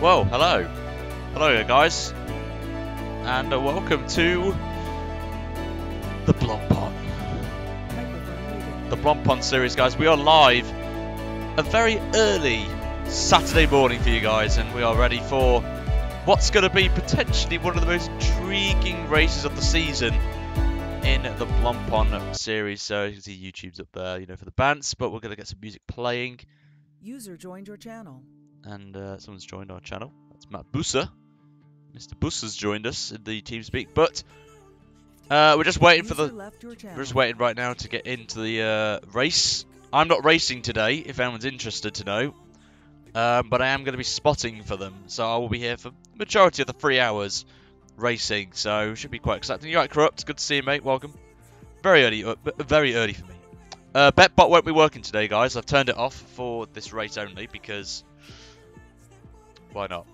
Well, hello. Hello guys. And welcome to the Blancpain. The Blancpain series, guys. We are live a very early Saturday morning for you guys, and we are ready for what's going to be potentially one of the most intriguing races of the season in the Blancpain series. So you can see YouTube's up there, you know, for the bands, but we're going to get some music playing. User joined your channel. And someone's joined our channel. That's Matt Busser. Mr. Busser's joined us in the TeamSpeak, but we're just waiting for the. We're just waiting right now to get into the race. I'm not racing today, if anyone's interested to know, but I am going to be spotting for them, so I will be here for the majority of the 3 hours racing. So should be quite exciting. You right, Corrupt? Good to see you, mate. Welcome. Very early for me. BetBot won't be working today, guys. I've turned it off for this race only because. Why not?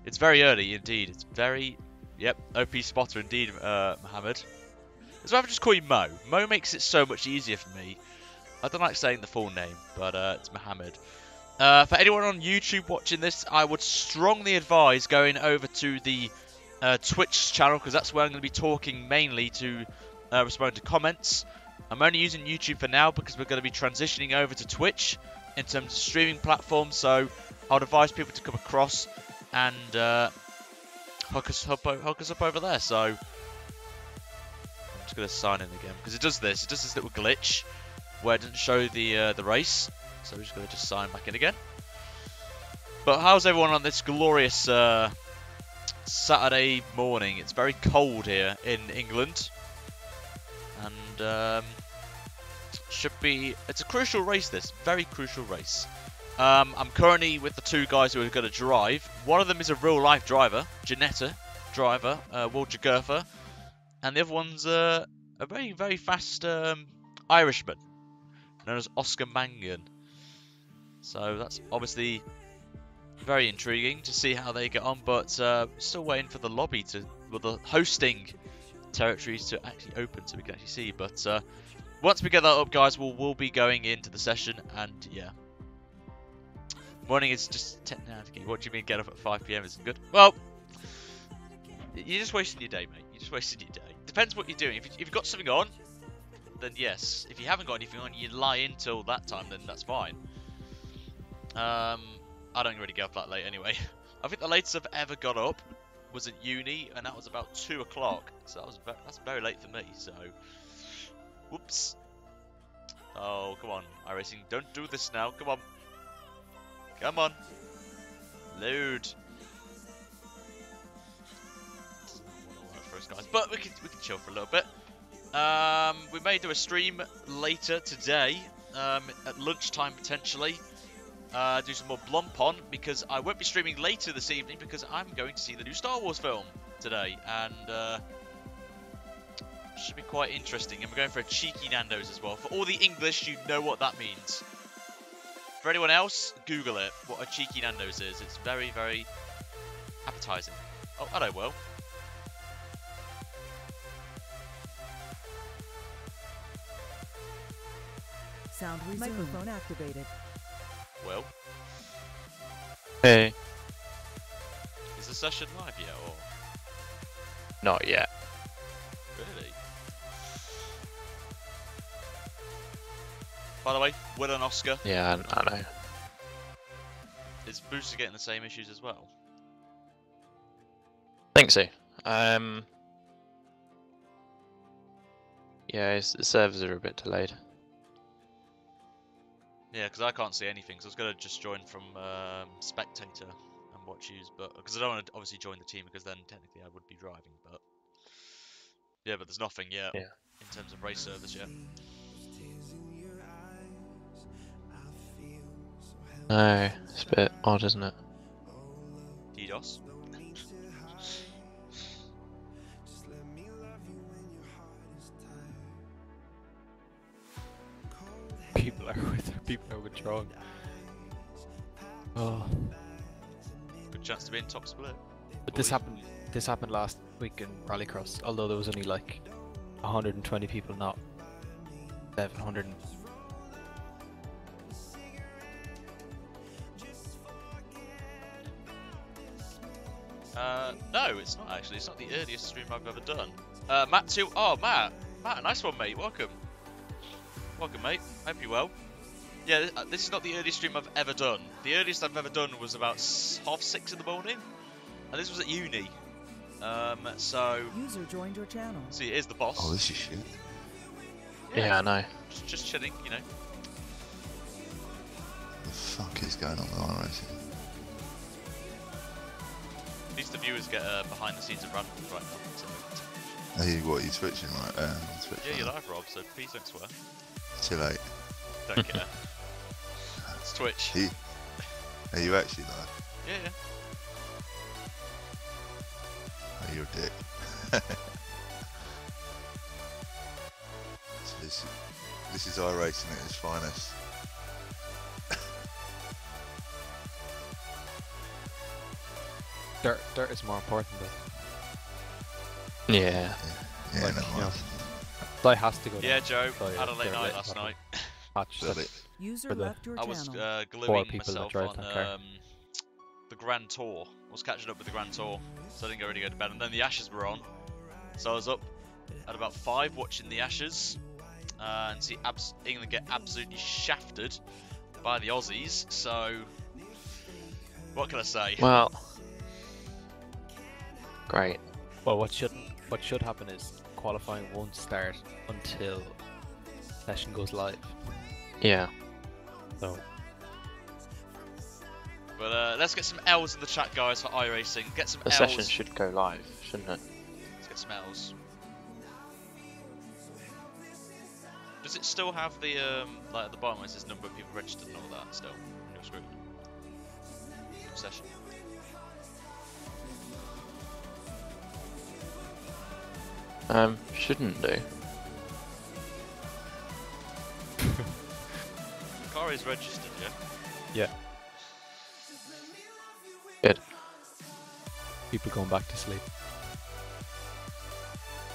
It's very early indeed. It's very... Yep, OP spotter indeed, Mohammed. So I just call you Mo. Mo makes it so much easier for me. I don't like saying the full name, but it's Mohammed. For anyone on YouTube watching this, I would strongly advise going over to the Twitch channel, because that's where I'm going to be talking mainly to respond to comments. I'm only using YouTube for now because we're going to be transitioning over to Twitch in terms of streaming platforms, so I would advise people to come across and hook us up over there. So I'm just going to sign in again because it does this little glitch where it doesn't show the race. So we're just going to sign back in again. But how's everyone on this glorious Saturday morning? It's very cold here in England, and it's a crucial race. This very crucial race. I'm currently with the two guys who are going to drive. One of them is a real-life driver, Janetta driver, Will Jagurtha, and the other one's a very, very fast Irishman known as Oscar Mangan. So that's obviously very intriguing to see how they get on, but still waiting for the lobby the hosting territories to actually open so we can actually see. But once we get that up, guys, we'll be going into the session, and yeah. Morning is just 10 now. What do you mean get up at 5 PM isn't good? Well, you're just wasting your day, mate. You're just wasting your day. Depends what you're doing. If you've got something on, then yes. If you haven't got anything on, you lie in till that time, then that's fine. I don't really get up that late anyway. I think the latest I've ever got up was at uni, and that was about 2 o'clock. So that's very late for me. So, whoops. Oh, come on, iRacing, don't do this now. Come on. Come on. Load. For us guys, but we can chill for a little bit. We may do a stream later today, at lunchtime potentially. Do some more Blancpain because I won't be streaming later this evening because I'm going to see the new Star Wars film today, and should be quite interesting. And we're going for a cheeky Nando's as well. For all the English, you know what that means. For anyone else, Google it, what a cheeky Nando's is. It's very, very appetizing. Oh, hello, Will. Sound resumed. Microphone activated. Will? Hey. Is the session live yet, or? Not yet. Really? By the way, Will and Oscar. Yeah, I know. Is Booster getting the same issues as well? Think so. Yeah, the servers are a bit delayed. Yeah, because I can't see anything, so I was going to just join from spectator and watch yous, but because I don't want to obviously join the team because then technically I would be driving, but yeah, but there's nothing yet in terms of race servers yet. No, it's a bit odd, isn't it? DDoS. People are withdrawn. Oh. Good chance to be in top split. But this happened last week in Rallycross, although there was only like 120 people, not 700. No, it's not actually. It's not the earliest stream I've ever done. Matt too. Oh, Matt, nice one, mate. Welcome, mate. Hope you're well. Yeah, this is not the earliest stream I've ever done. The earliest I've ever done was about 6:30 in the morning, and this was at uni. So. User joined your channel. See, here's the boss. Oh, this is shit. Yeah, I know. Just chilling, you know. The fuck is going on with iRacing? At least the viewers get behind the scenes of run right now. So. Are you switching right? Switching Yeah, you're right. live, Rob. So please don't swear. Too late. Don't care. It's Twitch. Are you actually live? Yeah. Oh, you're a dick. So this is iRacing at its finest. Dirt is more important though. Yeah. Yeah, Like, no you know, mind. Fly has to go Yeah, down. Joe. So, yeah, Had a late they're night last night. Match. Love That's- it. User For the- left your I was channel. gluing people that myself drive on that car. the Grand Tour. I was catching up with the Grand Tour, so I didn't really go to bed. And then the Ashes were on, so I was up at about 5 watching the Ashes and see England get absolutely shafted by the Aussies. So what can I say? Well, great. Well, what should happen is qualifying won't start until session goes live. Yeah. So But let's get some L's in the chat, guys, for iRacing. Get some The L's. session should go live, shouldn't it? Let's get some L's. Does it still have the like at the bottom where it says number of people registered and all that still on your screen? Session. Shouldn't do. The car is registered, yeah? yeah, Good. people going back to sleep.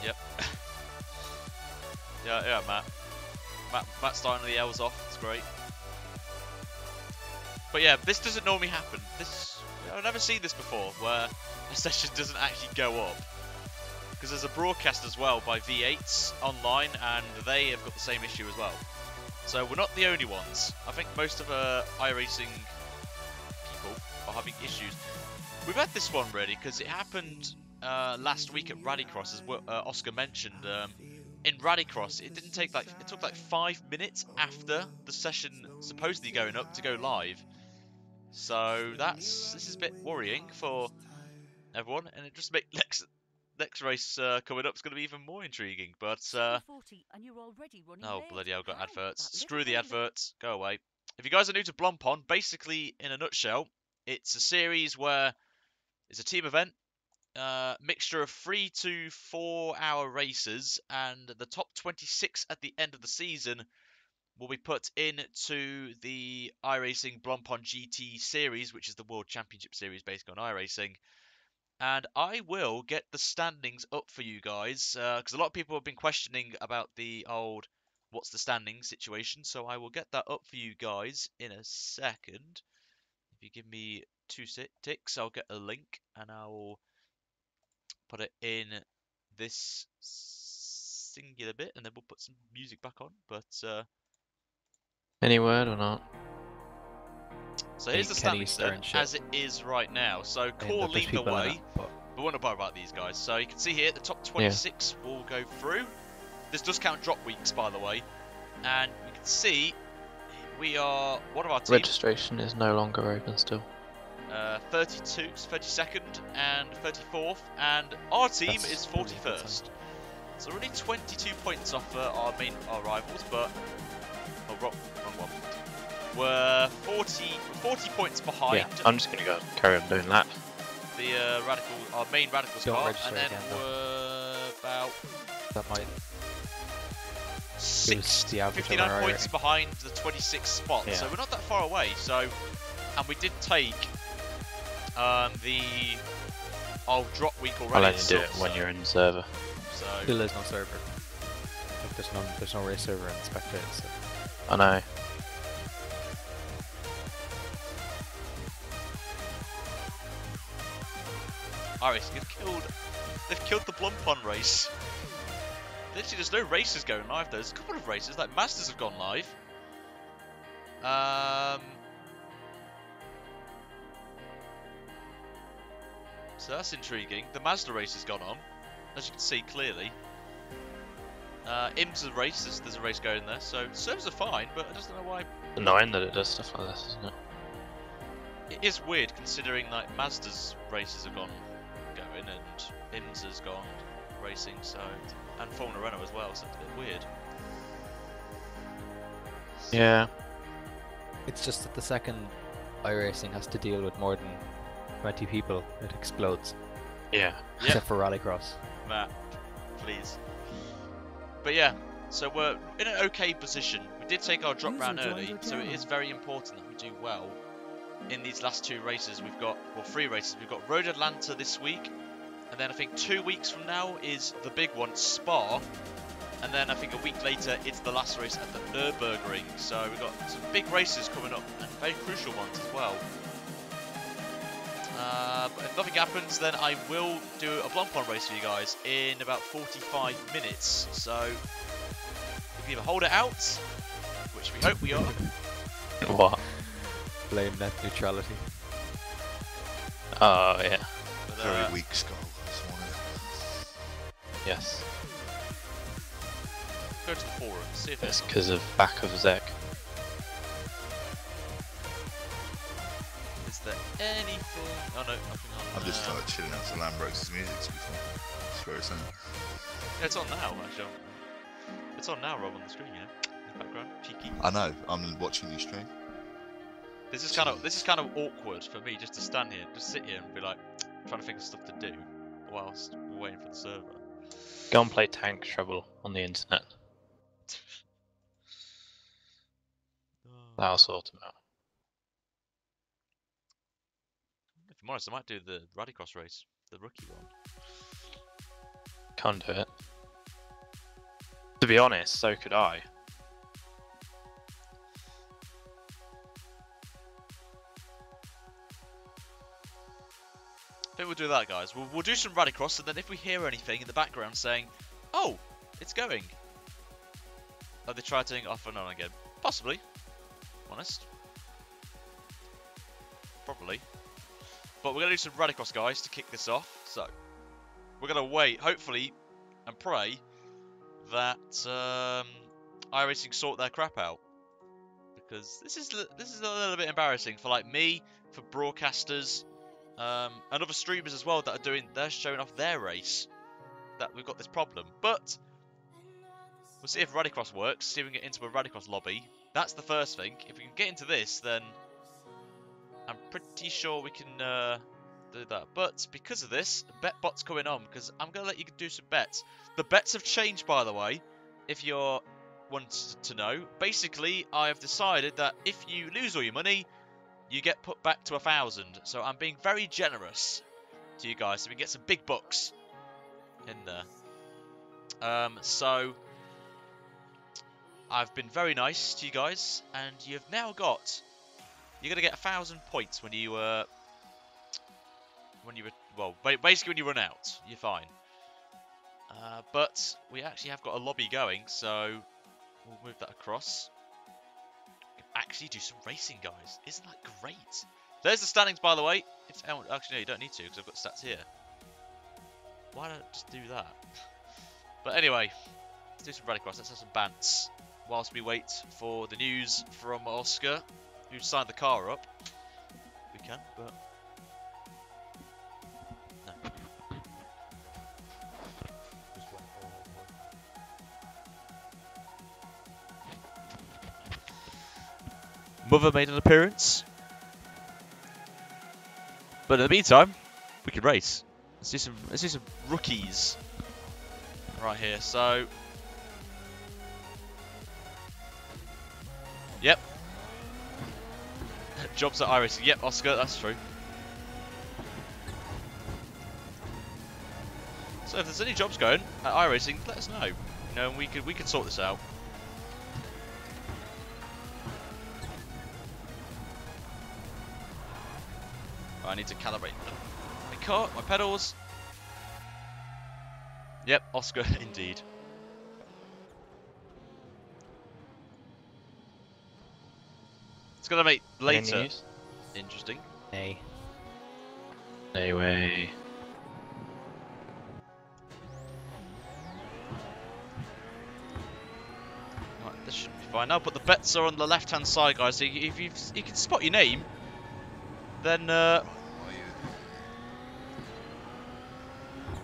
Yep. yeah, Matt's starting the L's off. It's great. But yeah, this doesn't normally happen. I've never seen this before, where a session doesn't actually go up. Because there's a broadcast as well by V8s online, and they have got the same issue as well. So we're not the only ones. I think most of iRacing people are having issues. We've had this one really, because it happened last week at Rallycross, as Oscar mentioned. In Rallycross, it took like 5 minutes after the session supposedly going up to go live. So this is a bit worrying for everyone, and it just makes next race coming up is going to be even more intriguing. But oh bloody hell, got adverts. Screw the adverts, go away. If you guys are new to Blancpain, basically in a nutshell, it's a series where it's a team event. Mixture of 3 to 4 hour races, and the top 26 at the end of the season will be put into the iRacing Blancpain GT series, which is the World Championship series based on iRacing. And I will get the standings up for you guys, because a lot of people have been questioning about the old what's the standing situation, so I will get that up for you guys in a second. If you give me 2 ticks, I'll get a link and I'll put it in this singular bit, and then we'll put some music back on. But Any word or not? so here's the standings then, as it is right now. So Core lead the way, but we're not worried about these guys. So you can see here the top 26 will go through. This does count drop weeks, by the way, and you can see we are one of our teams. Registration is no longer open still. 32nd and 34th, and our team is 41st. So we're only 22 points off our rivals, but wrong one. We're 40 points behind. Yeah, I'm just gonna go carry on doing that. The our main radicals Don't car, register and then again, though. we're about That might the average 59 points behind the 26th spot. Yeah. So we're not that far away. So, and we did take the drop week already. I'll only do it when you're in the server. So still there's no server. Like there's no race server in spectators. So. I know. iRacing they've killed the Blancpain race. Literally, there's no races going live though. There's a couple of races, like Masters have gone live. So that's intriguing. The Mazda race has gone on, as you can see clearly. IMSA race, there's a race going there, so servers are fine, but I just don't know why. Annoying that it does stuff like this, isn't it? It is weird considering like Mazda's races have going and IMSA's gone racing, so and Formula Renault as well, so it's a bit weird. Yeah. It's just that the second iRacing has to deal with more than 20 people, it explodes. Yeah. Except for Rallycross. Matt, please. But yeah, so we're in an okay position. We did take our drop User round joined early, your so it channel. is very important that we do well in these last two races. We've got, well, 3 races. We've got Road Atlanta this week, and then I think 2 weeks from now is the big one, Spa, and then I think a week later it's the last race at the Nürburgring. So we've got some big races coming up, and very crucial ones as well. But if nothing happens, then I will do a Blancpain race for you guys in about 45 minutes. So we can either hold it out, which we hope we are. What? Blame net neutrality. Oh, yeah. But, Very weak skull this morning. Yes. go to the forum, see if It's there's because of back of Zek. Is there anything? Oh no, nothing on. I'm just like chilling out to Lambros' music to be fair. It's very simple. Yeah, it's on now, actually. It's on now, Rob, on the screen, yeah. In the background, cheeky. I know, I'm watching you stream. This is kind of awkward for me just to stand here, just sit here and be like trying to think of stuff to do whilst we're waiting for the server. Go and play Tank Trouble on the internet. That'll sort them out. If I'm honest, I might do the Rallycross race, the rookie one. Can't do it. To be honest, so could I. I think we'll do that, guys. We'll do some Rallycross, and then if we hear anything in the background saying, "Oh, it's going," oh, they try turning it off and on again. Possibly. Honest. Probably. But we're gonna do some Rallycross, guys, to kick this off. So we're gonna wait, hopefully, and pray that iRacing sort their crap out, because this is a little bit embarrassing for like me, for broadcasters. And other streamers as well that are they're showing off their race, that we've got this problem. But we'll see if Rallycross works, see if we can get into a Rallycross lobby. That's the first thing. If we can get into this, then I'm pretty sure we can do that. But because of this, BetBot's coming on, because I'm going to let you do some bets. The bets have changed, by the way, if you're want to know. Basically, I have decided that if you lose all your money, you get put back to 1,000. So I'm being very generous to you guys, so we can get some big bucks in there. So I've been very nice to you guys, and you've now got, you're gonna get 1,000 points when you basically when you run out, you're fine. But we actually have got a lobby going, so we'll move that across. Actually do some racing, guys. Isn't that great? There's the standings, by the way. Actually, no, you don't need to, because I've got stats here. Why don't I just do that? But anyway, let's do some Rallycross. Let's have some bants whilst we wait for the news from Oscar, who signed the car up. We can, but no. Mother made an appearance, but in the meantime, we can race. Let's do some rookies right here. So, yep, jobs at iRacing. Yep, Oscar, that's true. So if there's any jobs going at iRacing, let us know. You know, and we could sort this out. I need to calibrate them. car, my pedals. Yep, Oscar indeed. It's gonna make later news? interesting. Nay. No way. Right, this should be fine now. But the bets are on the left-hand side, guys. So if you can spot your name, then Right, are you?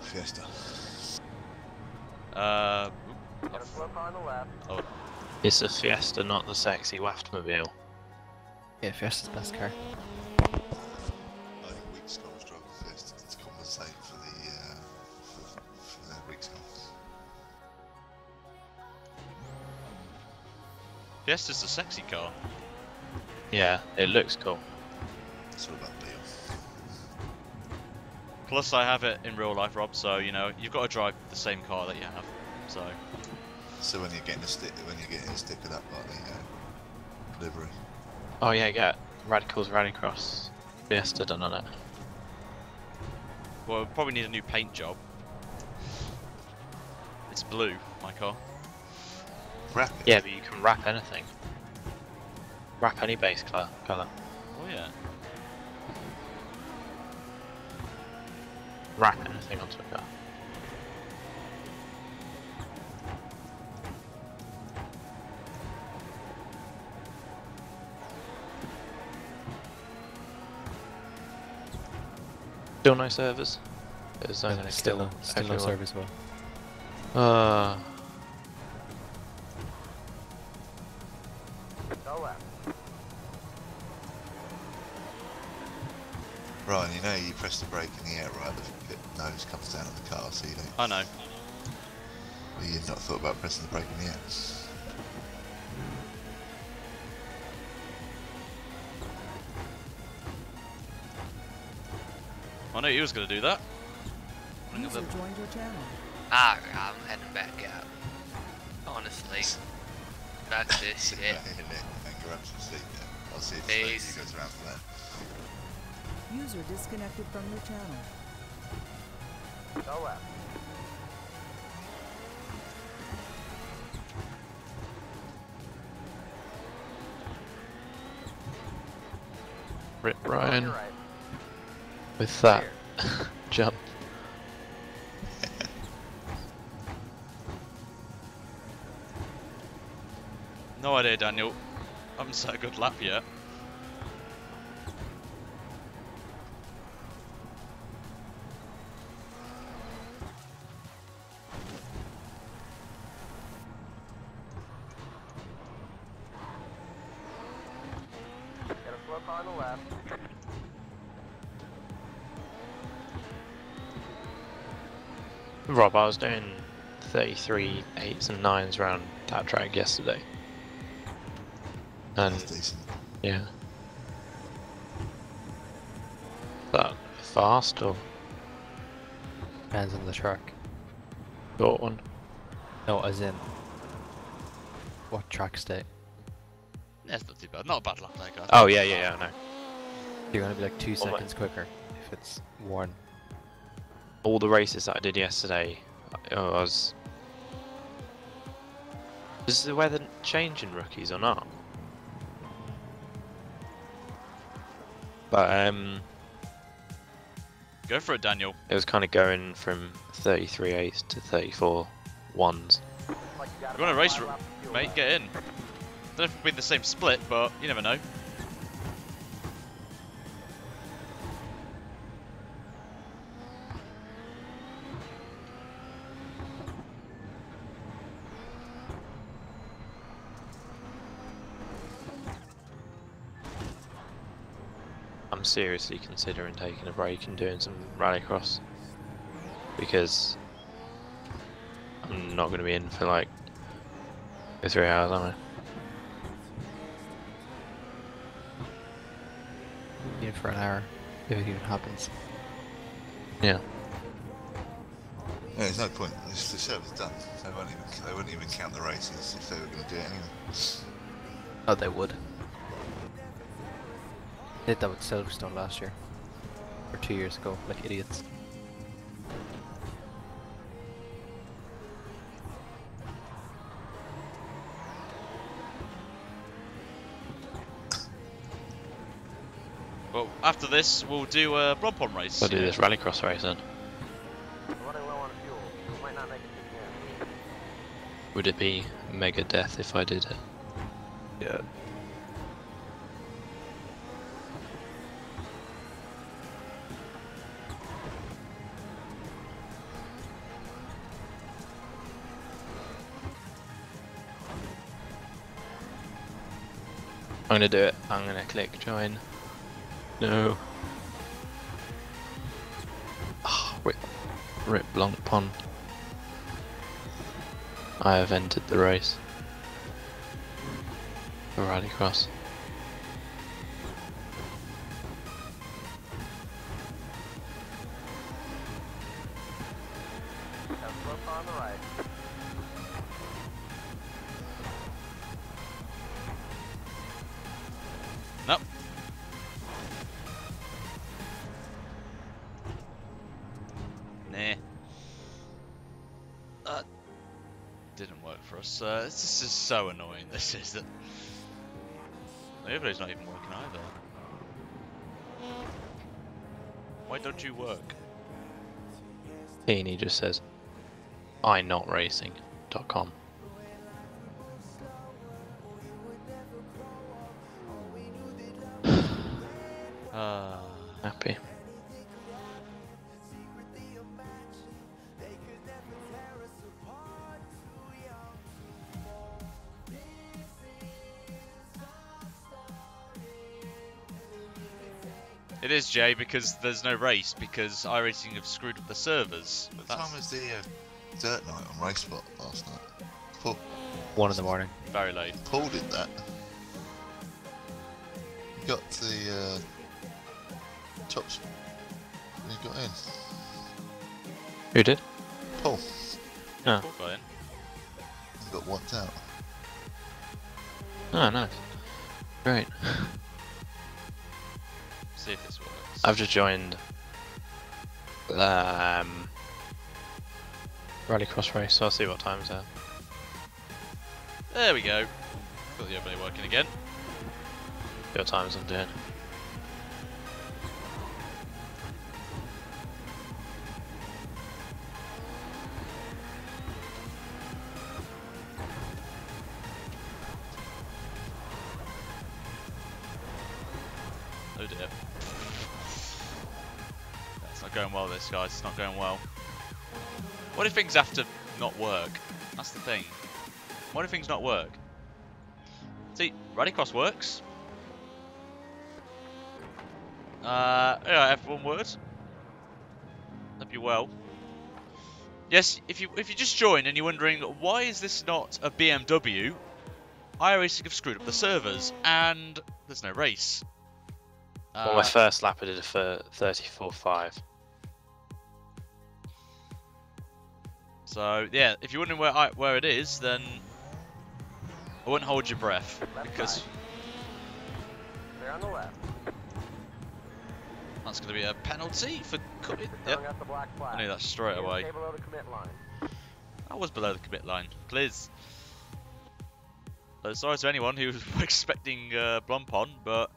Fiesta. oh, It's a Fiesta, not the sexy Waftmobile. Yeah, Fiesta's best car. I think weak scores drove the Fiesta to compensate for the for their weak scores. Fiesta's the sexy car. Yeah, it looks cool. It's all about Beal. Plus, I have it in real life, Rob. So you know you've got to drive the same car that you have. So when you're getting a stick with that like the livery. Oh yeah, get Radical's Rallycross Fiesta done on it. well, we'll probably need a new paint job. It's blue, my car. Wrap it. Yeah, but you can wrap anything. Wrap any base colour. Oh yeah. Wrap anything onto a car. Still no servers? There's only Still no everyone. service well. Ryan, you know you press the brake in the air, right? The nose comes down on the car, so you don't. I know. You've not thought about pressing the brake in the air. I knew he was going to do that. User joined your channel. I'm heading back out. Honestly. Fuck this Sit shit. back in there and grab some seat there. I'll see if Peace. he goes around for that. User disconnected from your channel. Rip Ryan with that jump. No idea, Daniel. I haven't set a good lap yet. Rob, I was doing 33 8s and 9s around that track yesterday. And That's decent. yeah. That fast or Depends on the track. short one? No, as in what track state? That's not too bad. Not a bad lap there, guys. Oh yeah, I know. You're gonna be like 2 Well, seconds quicker if it's worn. All the races that I did yesterday, I was... Does the weather change in rookies or not? But Go for it, Daniel. it was kind of going from 33 8s to 34 1s. You want to race, mate? Get in. Don't know if it'll be the same split, but you never know. I'm seriously considering taking a break and doing some rallycross because I'm not going to be in for like 3 hours, am I? In for an hour, if it even happens. Yeah. Yeah, there's no point. The server's done. They won't even count the races if they were going to do it anyway. Oh, they would. Did that with Silverstone last year. or 2 years ago, like idiots. Well, after this, we'll do a Blancpain race. I'll do this rallycross race then. Would it be mega death if I did it? Yeah. I'm gonna do it. I'm gonna click join. No. Oh, rip Blancpain. I have entered the race. The rallycross. On the right. Nope. Nah. Didn't work for us. This is so annoying. This is that. The overlay's not even working either. Why don't you work? Teeny just says, innotracing.com. Happy. It is, Jay, because there's no race, because iRacing have screwed up the servers. What time was the dirt night on RaceSpot last night? Paul, 1 in the morning. Very late. Paul did that. He got the tops. He got in. Who did? Paul. Oh. Cool guy in. He got wiped out. Oh, nice. Great. See if this works. I've just joined rallycross race, so I'll see what time's there. There we go. Got the overlay working again. See what times I'm doing. Oh dear. That's not going well, this, guys. It's not going well. What if things have to not work? That's the thing. What if things not work? See, rallycross works. Yeah, F1 word. Hope you well. Yes, if you just joined and you're wondering why is this not a BMW, iRacing have screwed up the servers and there's no race. Well, my first lap I did it for 34.5. So yeah, if you're wondering where it is, then I wouldn't hold your breath because They're on the left. that's going to be a penalty for cutting. Yep. Yep, Out the black flag. I knew that straight away. Stay below the commit line. That was below the commit line. Clears. So sorry to anyone who was expecting Blancpain, but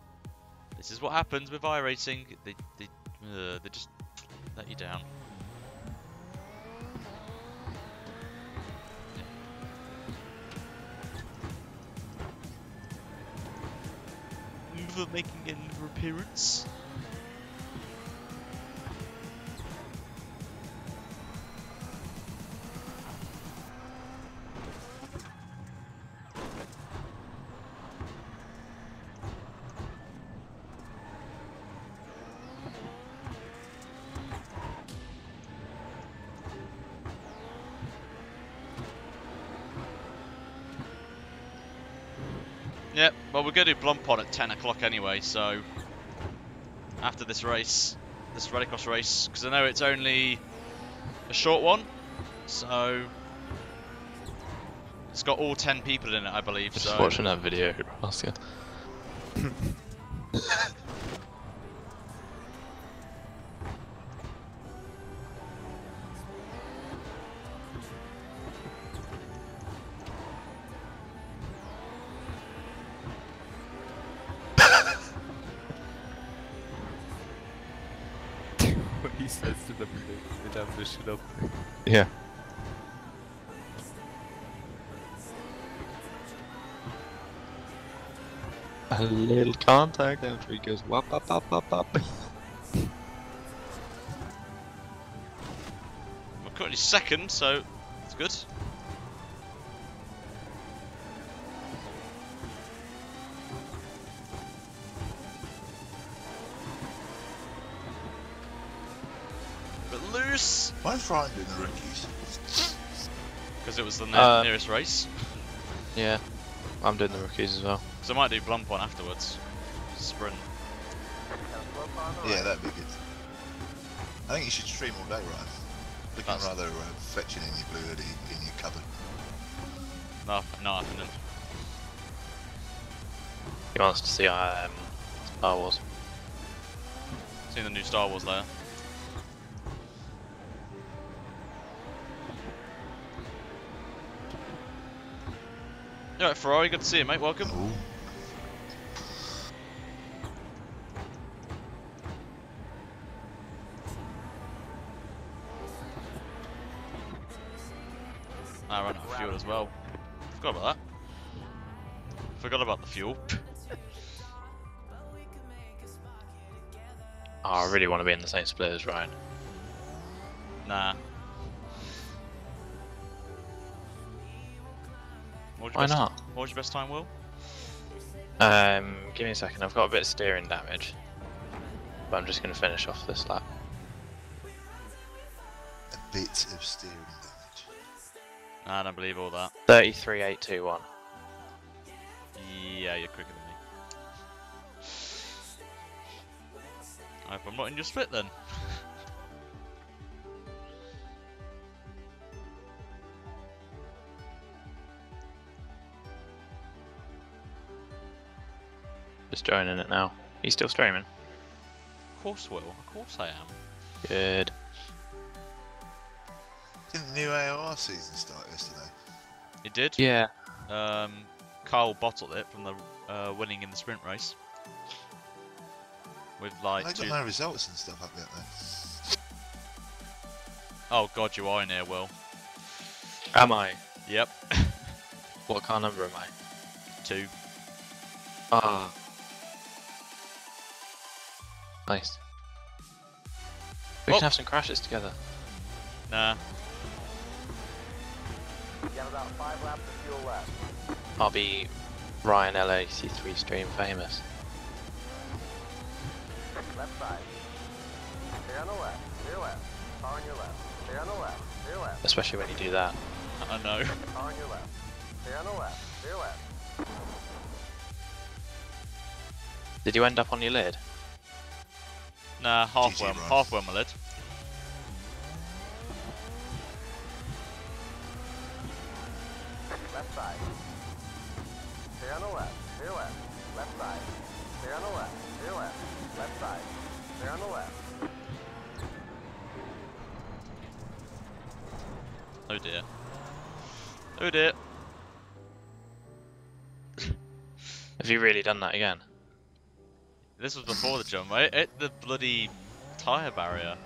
this is what happens with iRacing. They just let you down. Never making another appearance. Yep, well we're going to do Blancpain at 10 o'clock anyway, so after this race, this rallycross race, because I know it's only a short one, so it's got all 10 people in it, I believe. Just so watching that video, Oscar. says to them, they don't have to shut up. Yeah. A little contact after he goes wop up up up up. We're currently second, so it's good. But loose! Why is Ryan doing the rookies? Because it was the nearest race. Yeah, I'm doing the rookies as well. So I might do Blancpain afterwards. Sprint. Yeah, that'd be good. I think you should stream all day, Ryan. Looking rather fetching in your blue hoodie in your cupboard. No, not happening. He wants to see Star Wars. Seen the new Star Wars there. Alright, Ferrari, good to see you, mate. Welcome. Ooh. I ran out of fuel as well. Forgot about that. Forgot about the fuel. Oh, I really want to be in the same split as Ryan. Nah. Why not? What was your best time, Will? Give me a second. I've got a bit of steering damage, but I'm just going to finish off this lap. A bit of steering damage. Nah, I don't believe all that. 33.821. Yeah, you're quicker than me. I hope I'm not in your split then. Just joining it now. He's still streaming. Of course, Will. Of course I am. Good. Didn't the new AOR season start yesterday? It did. Yeah. Carl bottled it from the winning in the sprint race. With like They got no results and stuff up yet though. Oh god, you are in here, Will. Am I? Yep. What car number am I? 2. Ah. Nice. We Well- can have some crashes together. Nah. You got about 5 laps of fuel left. I'll be Ryan LAC3 stream famous. Left side. Stay on the left. Clear left. Car on your left. Stay on the left. Clear left. Especially when you do that. I know. Car on your left. Stay on the left. Clear left. Did you end up on your lid? Nah, halfway, GG, Ryan. halfway on my lid. Left side. Stay on the left. Clear left. Left side. Stay on the left. Clear left. Left side. Stay on the left. Oh dear. Oh dear. Have you really done that again? This was before the jump, right? Hit the bloody tyre barrier.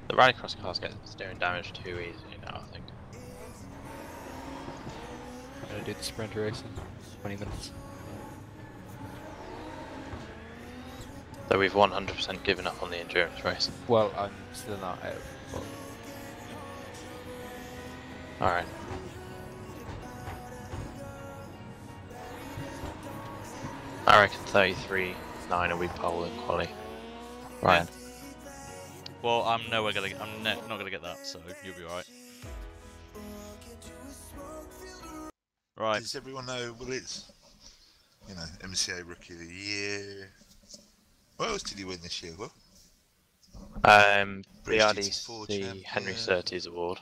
The rallycross cars get steering damage too easily now, I think. I'm gonna do the sprint race in 20 minutes. So we've 100% given up on the endurance race. Well, I'm still not out, but Alright. I reckon 33.9 will be pole in quali. Ryan. Well, I'm nowhere gonna. Not gonna get that, so you'll be alright. Right. Does everyone know what it is? You know, MCA Rookie of the Year. What else did he win this year? What? The British GT4 RDC Henry champion. Surtees Award.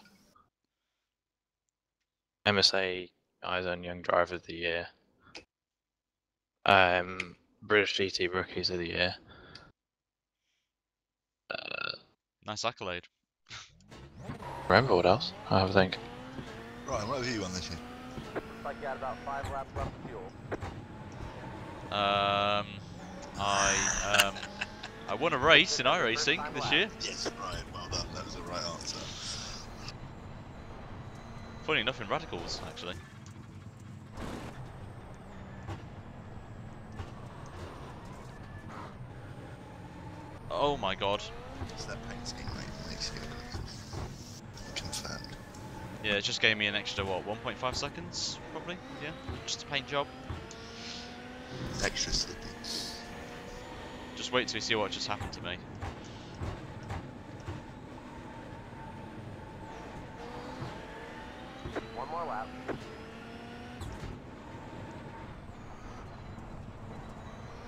MSA Eyes on Young Driver of the Year. British GT Rookies of the Year. Nice accolade. Remember what else? I have a think. Ryan, what have you won this year? Looks like you got about 5 laps left of fuel. I won a race in iRacing this year. Yes, Ryan, well done. That was the right answer. Funny enough, in Radicals, actually. Oh my god. It's that paint scheme, mate. Makes you confirmed. Yeah, it just gave me an extra, what, 1.5 seconds? Probably? Yeah, just a paint job. Extra slippy. Just wait till you see what just happened to me. One more lap.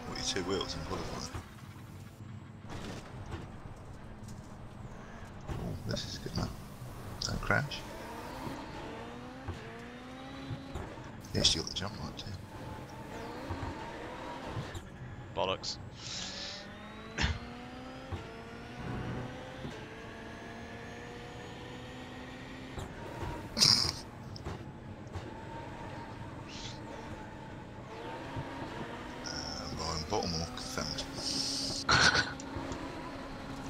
42 wheels in qualifying. Oh, this is good now. Don't crash. Yes, you got the jump right too. Bollocks. Ryan bottom or confirmed.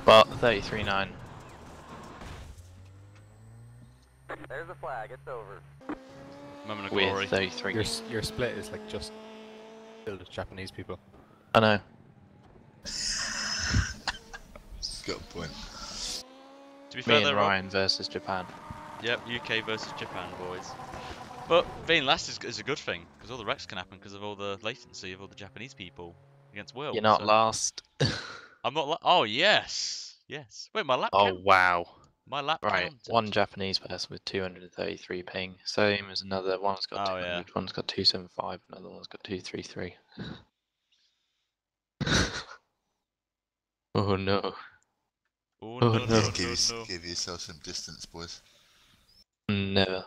But 33.9. There's the flag. It's over. Moment of glory. With 33. Your split is like just filled with Japanese people. I know. Got a point. To be Me fair, and though, Ryan versus Japan. Yep, UK versus Japan, boys. But being last is a good thing, because all the wrecks can happen because of all the latency of all the Japanese people against Will. You're not so last. I'm not. Oh yes, yes. Wait, my lap Oh count. wow. My lap Right, counted. one Japanese person with 233 ping. Same as another. One's got Oh, 200. yeah. One's got 275. Another one's got 233. Oh no. Oh, Oh, no, no. no, Give, no, no. give yourself some distance, boys. Never.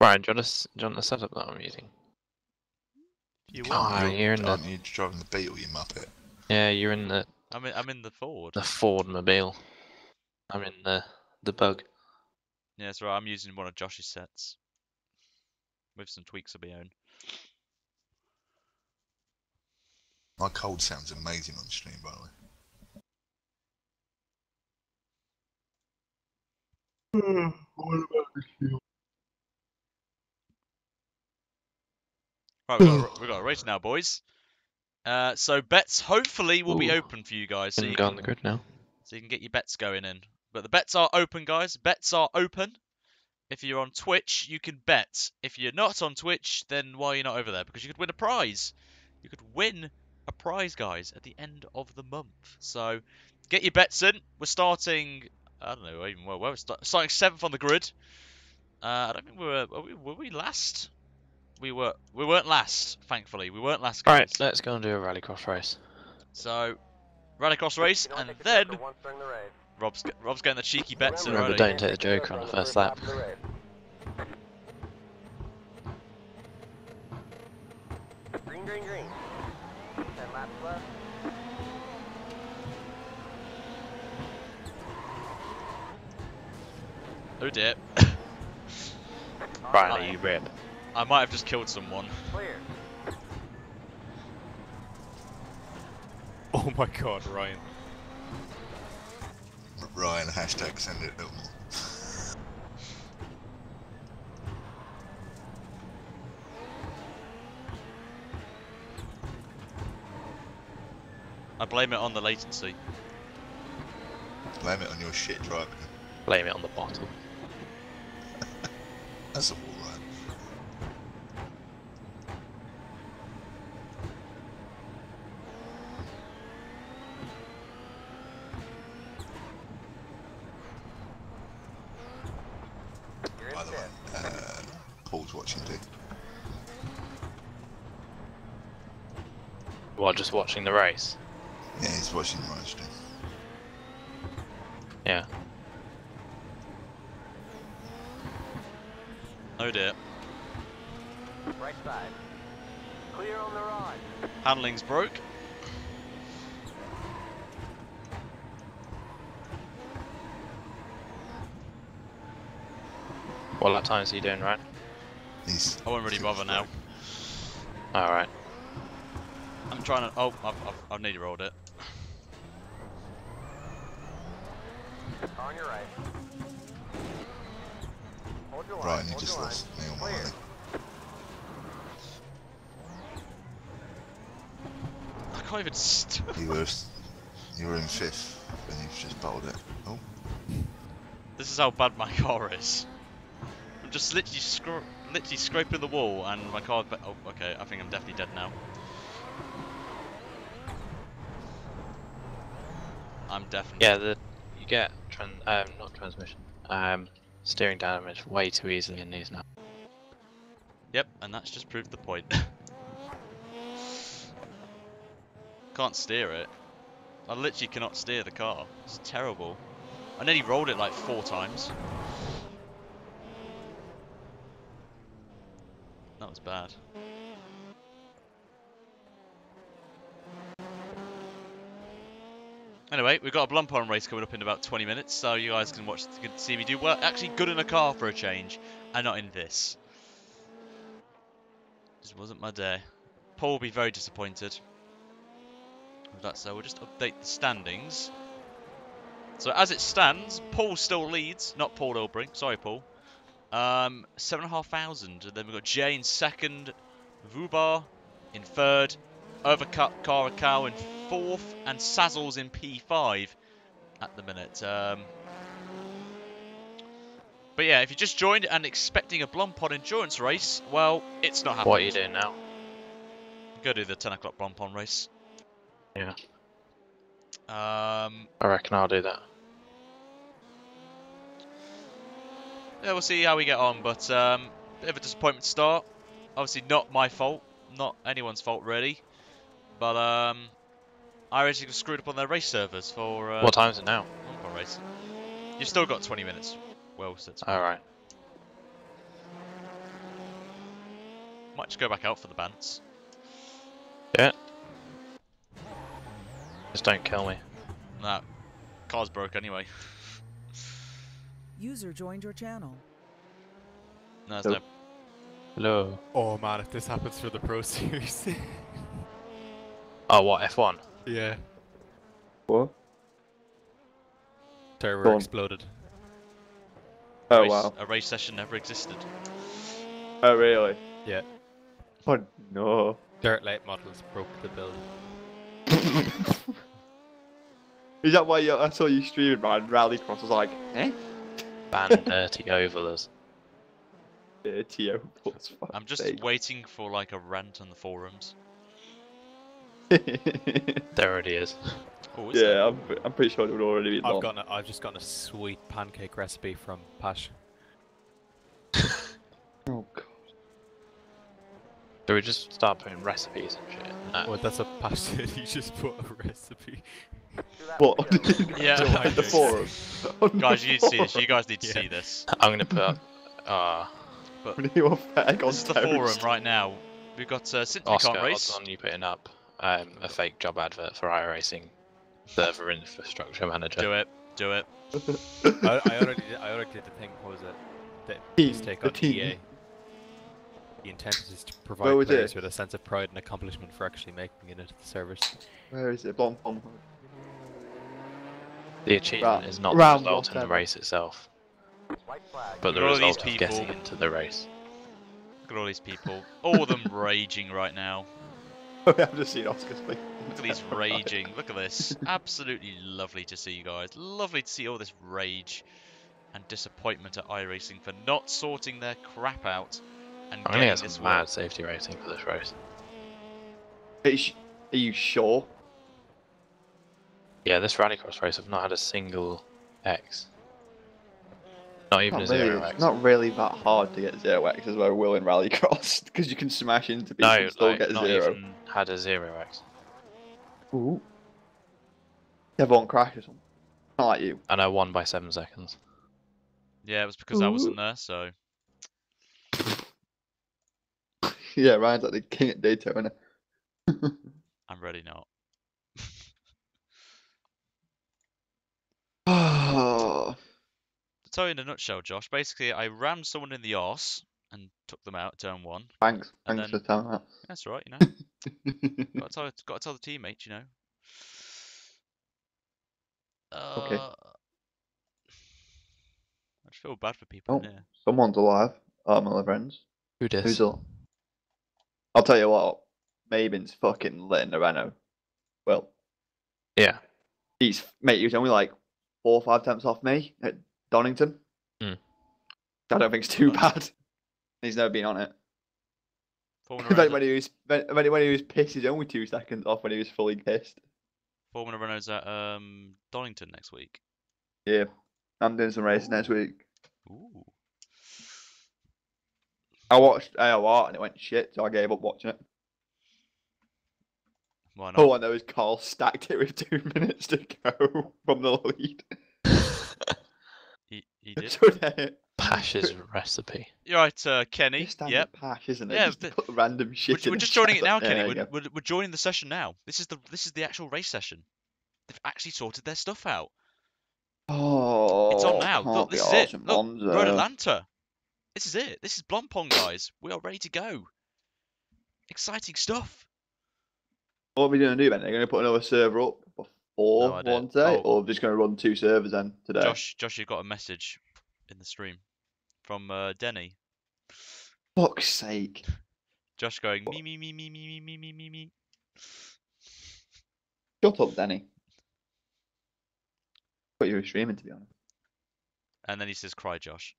Brian, do you want the setup that I'm using? You Oh, want? you're in the. Aren't you driving the Beetle, you muppet? Yeah, you're in the I'm in the Ford. Ford Mobile. I'm in the bug. Yeah, that's right. I'm using one of Josh's sets with some tweaks of my own. My cold sounds amazing on stream, by the way. Right, we've got a race now, boys. So bets hopefully will be Ooh. open for you guys, so Can you go can on the grid now. get your bets going in. But the bets are open, guys. Bets are open. If you're on Twitch, you can bet. If you're not on Twitch, then why are you not over there? Because you could win a prize. You could win a prize, guys, at the end of the month. So get your bets in. We're starting. I don't know even where we're starting 7th on the grid. I don't think were we last? We weren't last, thankfully. We weren't last, guys. Right, let's go and do a rallycross race. So rallycross race, You don't and take the then Joker once during the race. Rob's getting the cheeky bets in. Remember, Already. don't take the Joker on the first lap. of the race. Green, green, green. 10 laps left. Oh dear. Riley, you rip. I might have just killed someone. Clear. Oh my god, Ryan. Ryan, hashtag send it a little more. I blame it on the latency. Blame it on your shit driving. Blame it on the bottle. That's a wall, Ryan. You're in By the way, fifth. Paul's watching too. While just watching the race. Yeah, he's watching my stream. Yeah. Oh dear. Right side. Clear on the rod. Handling's broke. What lap times are you doing, right? He's I won't really bother now. Alright. I'm trying to. Oh, I've nearly rolled it. On your right. Hold your line. right, and he hold just your lost me line. on my Clear. line. I can't even. You were in 5th, and you've just bottled it. Oh, This is how bad my car is. I'm just literally scraping the wall, and my car. Oh, okay. I think I'm definitely dead now. I'm definitely. Yeah, you get not transmission, steering damage way too easily in these now. Yep, and that's just proved the point. Can't steer it. I literally cannot steer the car. It's terrible. I nearly rolled it like 4 times. That was bad. Anyway, we've got a Blancpain race coming up in about 20 minutes, so you guys can see me do well. Actually, good in a car for a change, and not in this. Just wasn't my day. Paul will be very disappointed with that, so we'll just update the standings. So as it stands, Paul still leads, not Paul Ilbrink. Sorry, Paul. 7,500, and then we've got Jay in 2nd, Vubar in 3rd, Overcut Karakau in 4th, and Sazzles in P5 at the minute. But yeah, if you just joined and expecting a Blancpain endurance race, well, it's not happening. What are you doing now? Go do the 10 o'clock Blancpain race. Yeah. Yeah, I reckon I'll do that. we'll see how we get on, but bit of a disappointment start. Obviously not my fault, not anyone's fault really. But iRacing have screwed up on their race servers for What time is it now? Blancpain race. You've still got 20 minutes. Well set. Alright. Might just go back out for the bans. Yeah. Just don't kill me. Nah, car's broke anyway. User joined your channel. No, there's no. Hello. Oh man, if this happens for the Pro Series. Oh, what, F1? Yeah. What? Server Go on. exploded. Oh race, wow. A race session never existed. Oh really? Yeah. Oh no. Dirt late models broke the build. Is that why I saw you streaming, man? Rallycross. I was like, eh? Ban dirty ovalers. Dirty opals. I'm just waiting for like a rant on the forums. There already is. Oh, Yeah, I'm pretty sure it would already be long. I've just gotten a sweet pancake recipe from Pash. Oh god. Do we just start putting recipes and shit? No. Well, that's what Pash said. He just put a recipe. What? Yeah. The forum. Guys, you need to see this. You guys need to Yeah. see this. I'm gonna put But You want egg on this is the toast. forum right now. We've got since we Oscar, can't race. odds on you putting up a fake job advert for iRacing server infrastructure manager. Do it. Do it. I already did the thing. What was it? The Team, take the on team. EA. The intent is to Where provide was players it? with a sense of pride and accomplishment for actually making it into the servers. Where is it? Blancpain. The achievement Ra- is not the round result in the whatever. race itself, White flag. but the Look at all these result of people. getting into the race. Look at all these people. All of them raging right now. I've just seen Oscar's face. Look at these raging. Look at this. Absolutely lovely to see you guys. Lovely to see all this rage and disappointment at iRacing for not sorting their crap out and I'm gonna getting get this some mad work. safety rating for this race. Are you sure? Yeah, this rallycross race I've not had a single X. Not even a Not really, 0X. it's not really that hard to get 0x as well, will in Rallycross, because you can smash into people No, and still like, get not 0. even had a 0X. Ooh. Everyone crashes them. Not like you. And I won by 7 seconds. Yeah, it was because I wasn't Ooh. there, so. Yeah, Ryan's like the king at Daytona. I'm ready not. Oh, To tell you in a nutshell, Josh, basically I rammed someone in the arse and took them out turn 1. thanks. And Thanks then for telling that. that's all right, you know. got to tell the teammates, you know. Okay. I just feel bad for people in Oh, here. someone's alive. My friends. Who dis? Who's up? I'll tell you what. Mabin's fucking lit in the Renault. Well, Yeah. he was only like 4 or 5 temps off me at Donington. Mm. I don't think it's too Nice. bad. He's never been on it. Formula Renault's when he was pissed, he's only 2 seconds off when he was fully pissed. at Donington next week. Yeah, I'm doing some racing next week. Ooh. I watched AOR and it went shit, so I gave up watching it. Why not? All I know is Carl stacked it with 2 minutes to go from the lead. He did. So then, Pash's recipe. You're right, Kenny. just standard Yep. Pash, isn't it? Yeah, Just put random shit in We're the just joining it chat. now, Yeah, Kenny. there you We're joining the session now. This is the actual race session. They've actually sorted their stuff out. Oh, It's on now. can't Look, be this is it. arsed with Look, Monza. Road Atlanta. This is it. This is Blancpain, guys. We are ready to go. Exciting stuff. What are we going to do then? They're going to put another server up before No idea. one day, Oh. or just going to run 2 servers then today? Josh, you got a message in the stream from Denny. Fuck's sake. Josh going me. Shut up, Danny. But you were streaming, to be honest. And then he says, "Cry, Josh."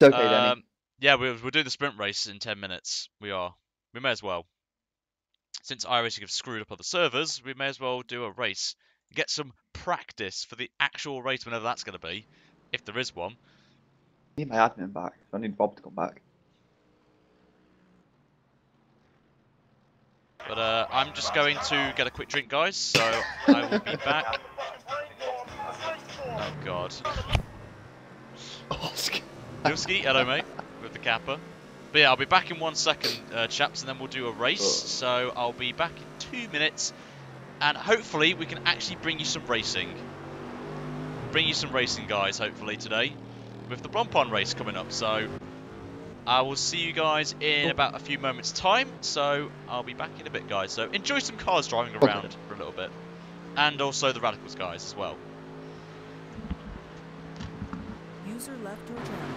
It's okay, Danny. Yeah, we're doing the sprint race in 10 minutes. We are. We may as well. Since iRacing have screwed up other servers, we may as well do a race. Get some practice for the actual race, whenever that's going to be, if there is one. I need my admin back. So I need Bob to come back. But I'm just going to get a quick drink, guys, so I will be back. Oh, God. Newski, hello, mate, with the kappa. But yeah, I'll be back in 1 second, chaps, and then we'll do a race. So I'll be back in 2 minutes, and hopefully we can actually bring you some racing. Bring you some racing, guys, hopefully today, with the Blancpain race coming up. So I will see you guys in about a few moments' time. So I'll be back in a bit, guys. So enjoy some cars driving around for a little bit, and also the Radicals guys as well. User left your channel.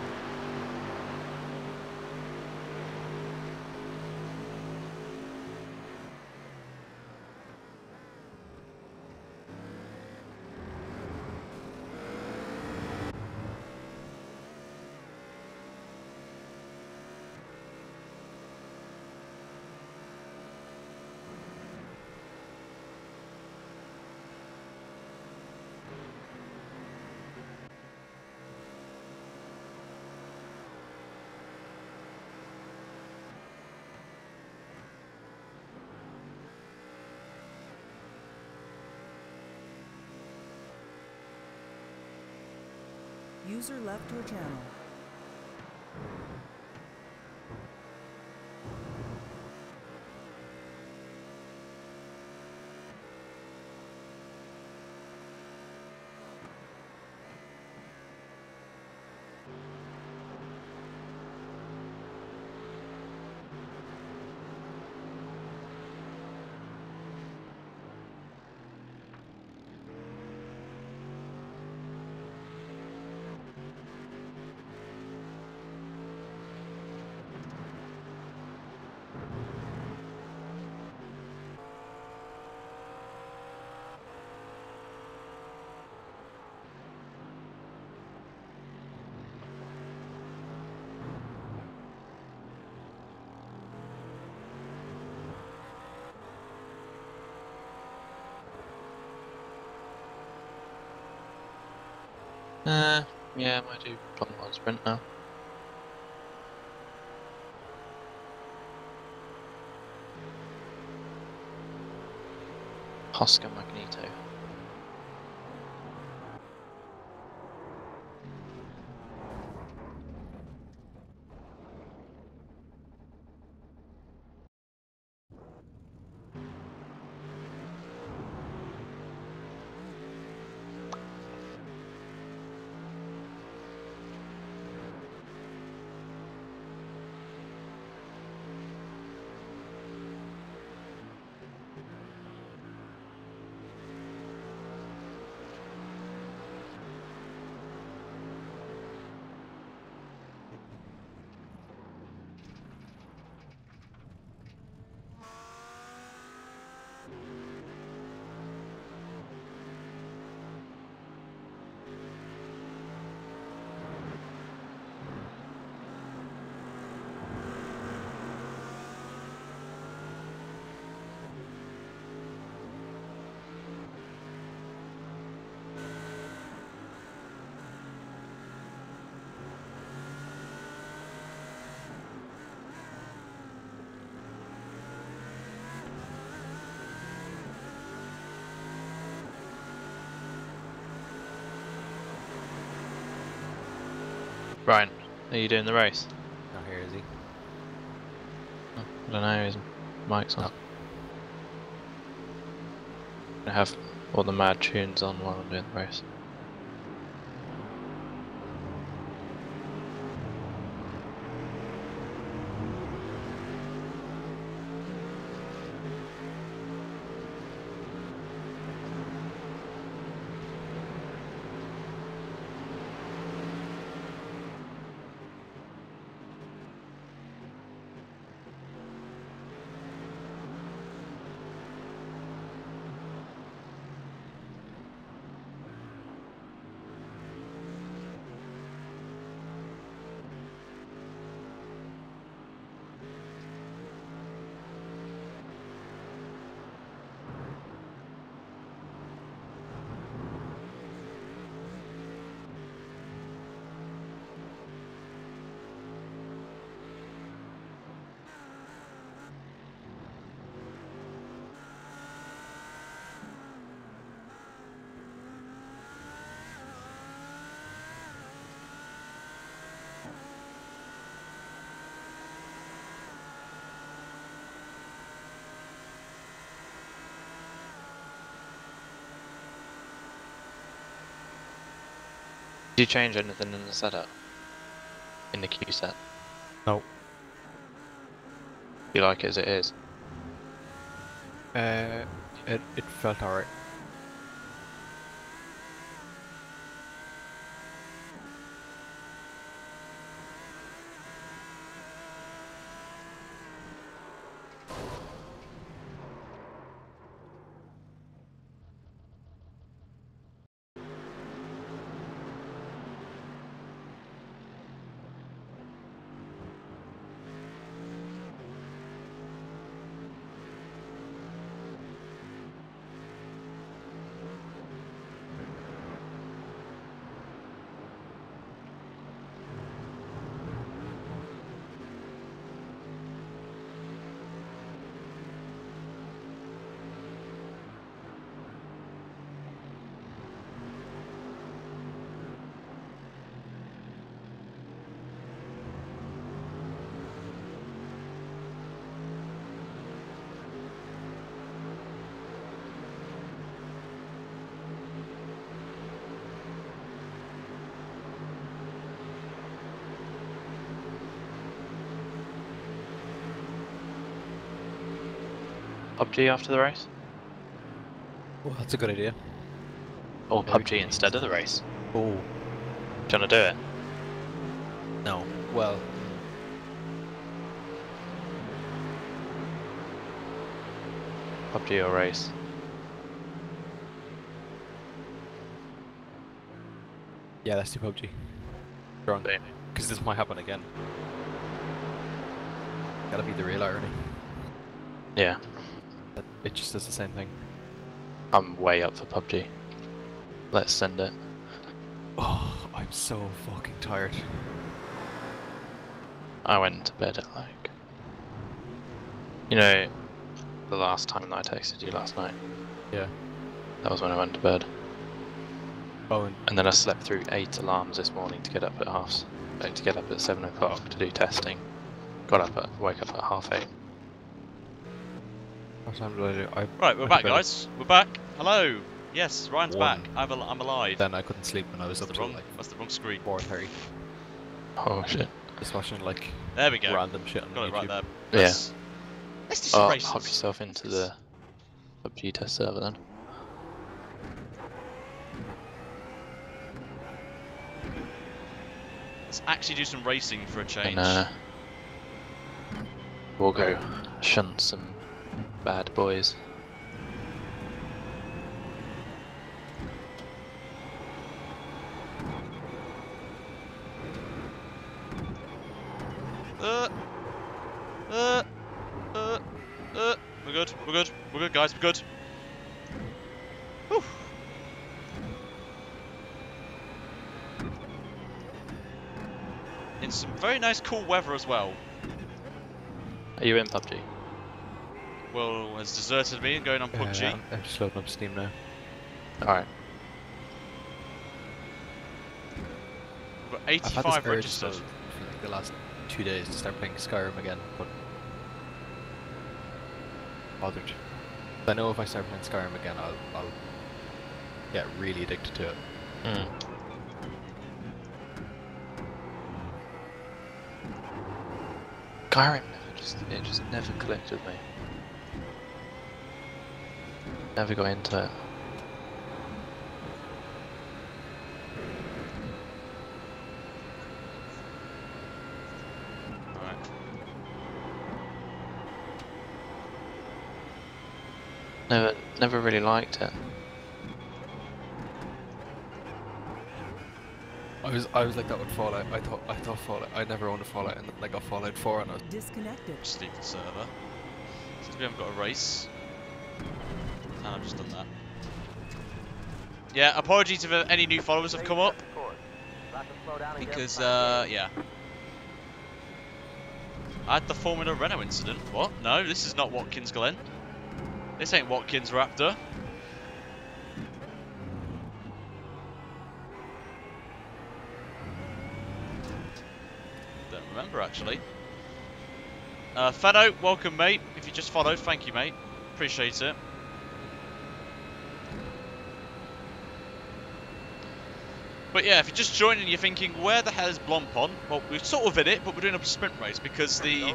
User left your channel. Yeah, I might do Blancpain sprint now. Oscar Magneto. Ryan, are you doing the race? Not here, is he? Oh, I don't know, his mic's on. No. I have all the mad tunes on while I'm doing the race. Did you change anything in the setup? In the queue set? No. You like it as it is? It felt alright. PUBG after the race? Well, that's a good idea. Or Maybe. PUBG instead of the race? Oh. Do you want to do it? No. Well. PUBG or race? Yeah, let's do PUBG. Wrong. Boom. Because this might happen again. Gotta be the real irony. Yeah. That it just does the same thing. I'm way up for PUBG. Let's send it. Oh, I'm so fucking tired. I went to bed at like... You know, the last time that I texted you last night? Yeah. That was when I went to bed. Oh, And then I slept through 8 alarms this morning to get up at 7 o'clock to do testing. Woke up at 8:30. what time did I do? Right, we're I back, better- guys. We're back. Hello. Yes, Ryan's One. back. I'm alive. Then I couldn't sleep when I was up That's till the wrong. like That's the wrong screen. 4:30. Oh shit. Just watching like There we go. random shit on Got it YouTube. right there. Yeah. Let's do some Oh, races. hop yourself into the PUBG test server then. Let's actually do some racing for a change. And we'll go shunt some bad boys. We're good. We're good. We're good, guys. We're good. Whew. In some very nice, cool weather as well. Are you in PUBG? Will has deserted me and going on PUBG. I'm just loading up Steam now. Alright. We've got I've had 85 this urge registered. for like the last 2 days to start playing Skyrim again, but bothered. I know if I start playing Skyrim again, I'll get really addicted to it. Mm. Skyrim it just never clicked with me. Never got into it. Alright. Never really liked it. I was like that with Fallout. I thought Fallout. I never owned a Fallout, and then I got Fallout 4, and I was Disconnected. Just leave the server. Since we haven't got a race. And I've just done that. Yeah, apologies if any new followers have come up. Because, yeah. I had the Formula Renault incident. What? No, this is not Watkins Glen. This ain't Watkins Raptor. Don't remember, actually. Fano, welcome, mate. If you just followed, thank you, mate. Appreciate it. But yeah, if you're just joining and you're thinking, where the hell is Blancpain? Well, we're sort of in it, but we're doing a sprint race because the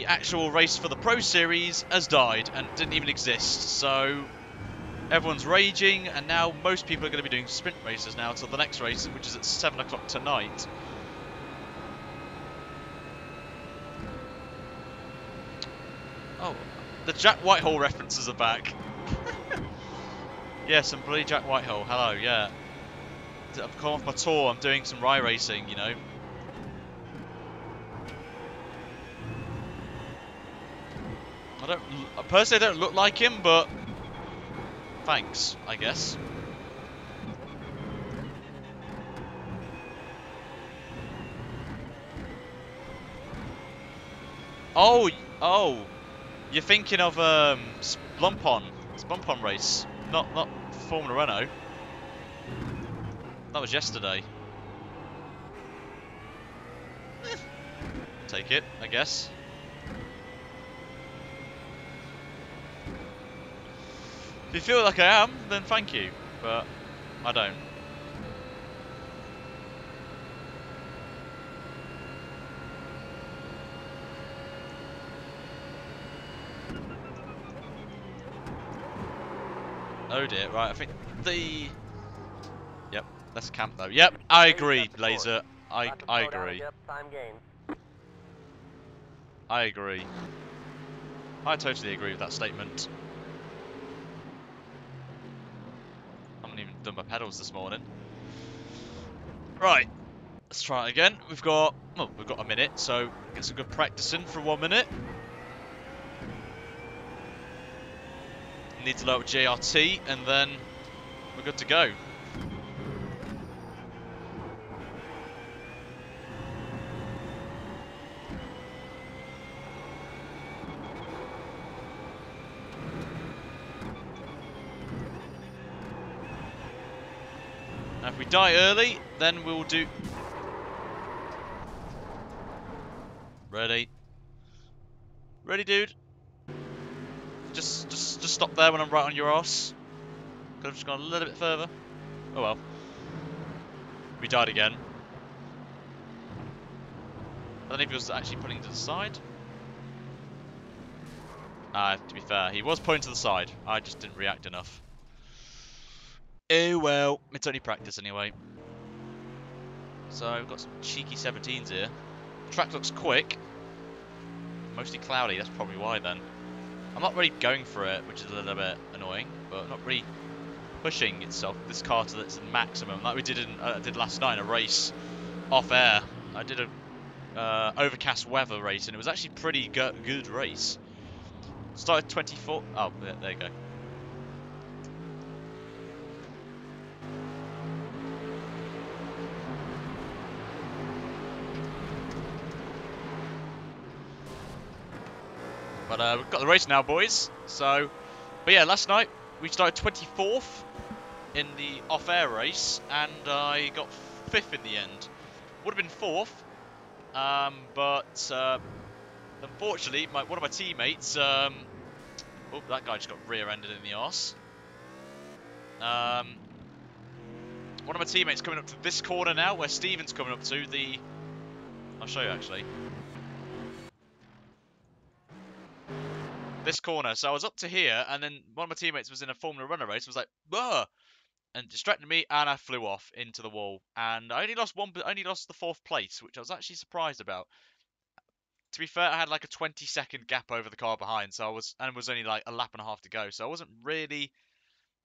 actual race for the Pro Series has died and didn't even exist. So everyone's raging, and now most people are going to be doing sprint races now until the next race, which is at 7 o'clock tonight. Oh, the Jack Whitehall references are back. Yeah, some bloody Jack Whitehall. Hello, yeah. I've come off my tour. I'm doing some iRacing, you know. I personally don't look like him, but thanks, I guess. Oh, you're thinking of Blancpain. It's Blancpain race, not Formula Renault. That was yesterday. Take it, I guess. If you feel like I am, then thank you, but I don't. Oh dear, right, I think the... Yep, that's camp though. Yep, I agree, Laser. I agree. I agree. I totally agree with that statement. I haven't even done my pedals this morning. Right, let's try it again. We've got a minute, so get some good practicing for 1 minute. Need to load JRT, and then we're good to go. Now if we die early, then we'll do... Ready? Ready, dude? Just stop there when I'm right on your ass. Could have just gone a little bit further. Oh well. We died again. I don't know if he was actually putting to the side. To be fair, he was putting to the side. I just didn't react enough. Oh well, it's only practice anyway. So we've got some cheeky 17s here. The track looks quick. Mostly cloudy, that's probably why then. I'm not really going for it, which is a little bit annoying, but not really pushing itself, this car to its maximum, like we did did last night in a race off air. I did a overcast weather race, and it was actually pretty good race. Started 24. Oh, there you go. But we've got the race now, boys. So, but yeah, last night we started 24th. in the off-air race, and I got 5th in the end. Would have been 4th, but unfortunately, one of my teammates, oh, that guy just got rear-ended in the arse. One of my teammates coming up to this corner now, where Steven's coming up to the... I'll show you, actually. This corner. So I was up to here, and then one of my teammates was in a Formula Runner race, was like, "Bah!" and distracted me, and I flew off into the wall. And I only lost the 4th place, which I was actually surprised about. To be fair, I had like a 20-second gap over the car behind, so it was only like a lap and a half to go, so I wasn't really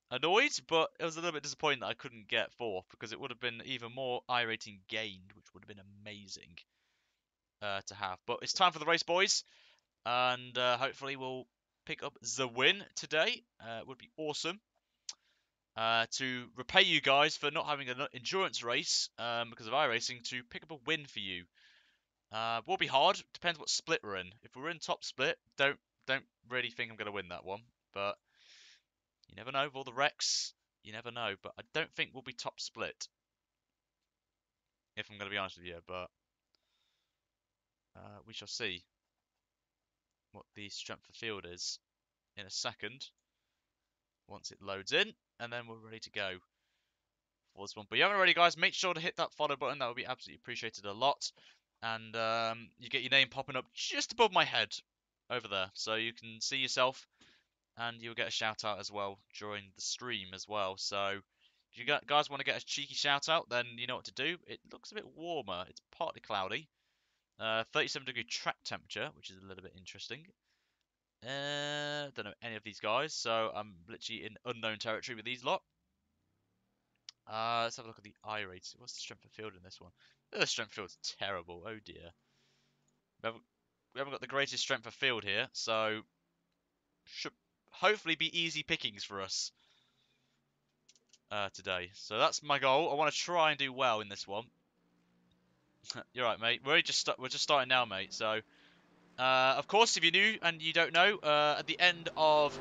annoyed, but it was a little bit disappointing that I couldn't get 4th, because it would have been even more iRating gained, which would have been amazing to have. But it's time for the race, boys, and hopefully we'll pick up the win today. It would be awesome to repay you guys for not having an endurance race because of iRacing, to pick up a win for you. Will be hard. Depends what split we're in. If we're in top split, don't really think I'm going to win that one. But you never know. With all the wrecks, you never know. But I don't think we'll be top split, if I'm going to be honest with you. But we shall see what the strength of field is in a second, once it loads in, and then we're ready to go for this one. But if you haven't already, guys, make sure to hit that follow button. That would be absolutely appreciated a lot. And you get your name popping up just above my head over there, so you can see yourself, and you'll get a shout out as well during the stream as well. So if you guys want to get a cheeky shout out, then you know what to do. It looks a bit warmer. It's partly cloudy. 37-degree track temperature, which is a little bit interesting. Don't know any of these guys, so I'm literally in unknown territory with these lot. Let's have a look at the iRate. What's the strength of field in this one? The strength of field's terrible. Oh dear. We haven't got the greatest strength of field here, so should hopefully be easy pickings for us today. So that's my goal. I want to try and do well in this one. You're right, mate. We're just starting now, mate. So, of course, if you're new and you don't know, at the end of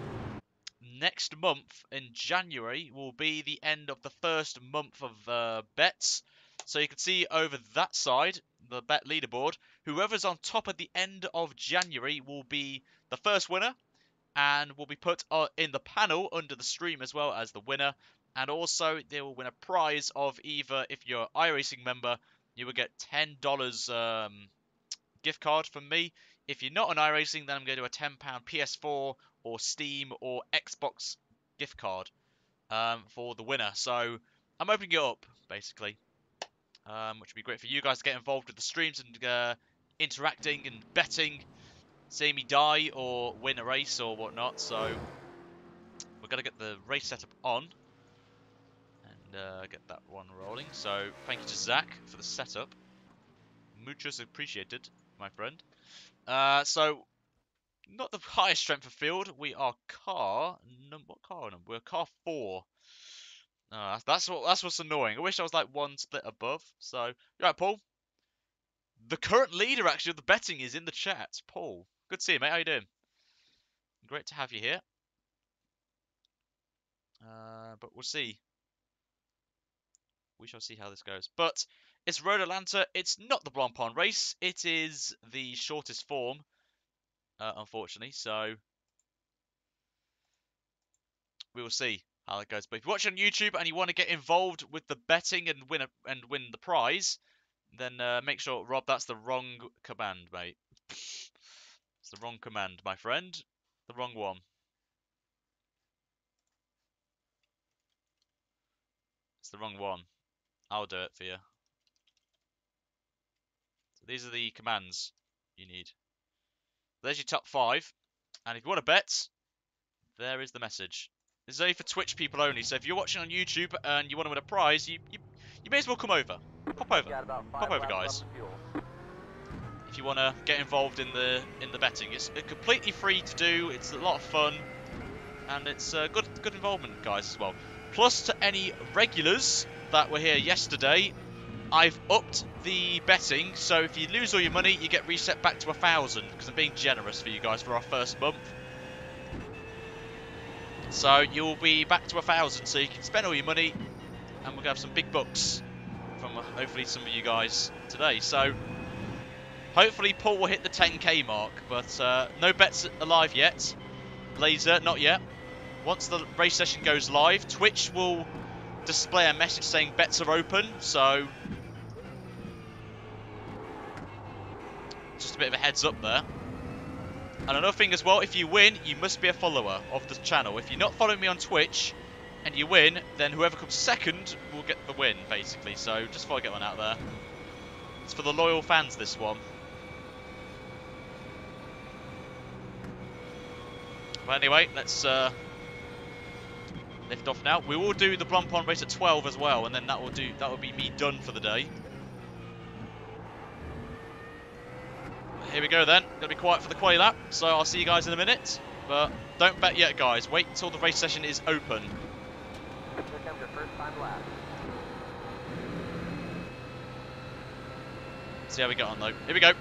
next month in January will be the end of the first month of bets. So you can see over that side, the bet leaderboard, whoever's on top at the end of January will be the first winner, and will be put in the panel under the stream as well as the winner. And also they will win a prize of either, if you're an iRacing member, you will get $10 gift card from me. If you're not on iRacing, then I'm going to do a £10 PS4 or Steam or Xbox gift card for the winner. So I'm opening it up, basically, which would be great for you guys to get involved with the streams and interacting and betting, seeing me die or win a race or whatnot. So we're going to get the race setup on and get that one rolling. So thank you to Zach for the setup. Muchos appreciated, my friend. So not the highest strength of field. We are what car number? We're car 4. That's what's annoying. I wish I was like one split above. So, you're right, Paul. The current leader actually of the betting is in the chat. Paul, good to see you, mate. How you doing? Great to have you here. But we'll see. We shall see how this goes. But it's Road Atlanta. It's not the Blancpain race. It is the shortest form, unfortunately. So we will see how it goes. But if you're watching on YouTube and you want to get involved with the betting and win the prize, then make sure, Rob, that's the wrong command, mate. It's the wrong command, my friend. The wrong one. It's the wrong one. I'll do it for you. So these are the commands you need. There's your top 5. And if you want to bet, there is the message. This is only for Twitch people only, so if you're watching on YouTube and you want to win a prize, you may as well come over. Pop over. Pop over, guys. If you want to get involved in the betting. It's completely free to do, it's a lot of fun, and it's good involvement, guys, as well. Plus, to any regulars that were here yesterday, I've upped the betting, so if you lose all your money, you get reset back to 1,000, because I'm being generous for you guys for our first month. So you'll be back to 1,000, so you can spend all your money, and we're gonna have some big bucks from hopefully some of you guys today. So hopefully Paul will hit the 10k mark, but no bets alive yet. Laser, not yet. Once the race session goes live, Twitch will display a message saying bets are open, so just a bit of a heads up there. And another thing as well, if you win, you must be a follower of the channel. If you're not following me on Twitch and you win, then whoever comes second will get the win, basically. So just thought I'd get one out there. It's for the loyal fans, this one. But anyway, let's lift off now. We will do the Blancpain race at 12 as well, and then that will be me done for the day. Here we go then. Gonna be quiet for the quali lap, so I'll see you guys in a minute. But don't bet yet, guys. Wait until the race session is open. Here comes your first time lap. See how we get on though. Here we go.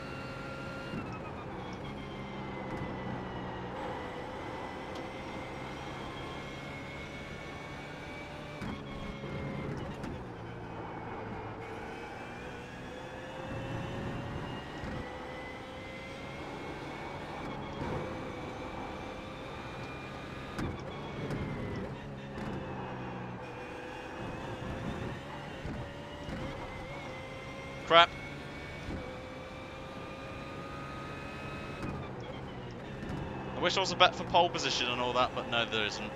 Crap. I wish there was a bet for pole position and all that, but no, there isn't.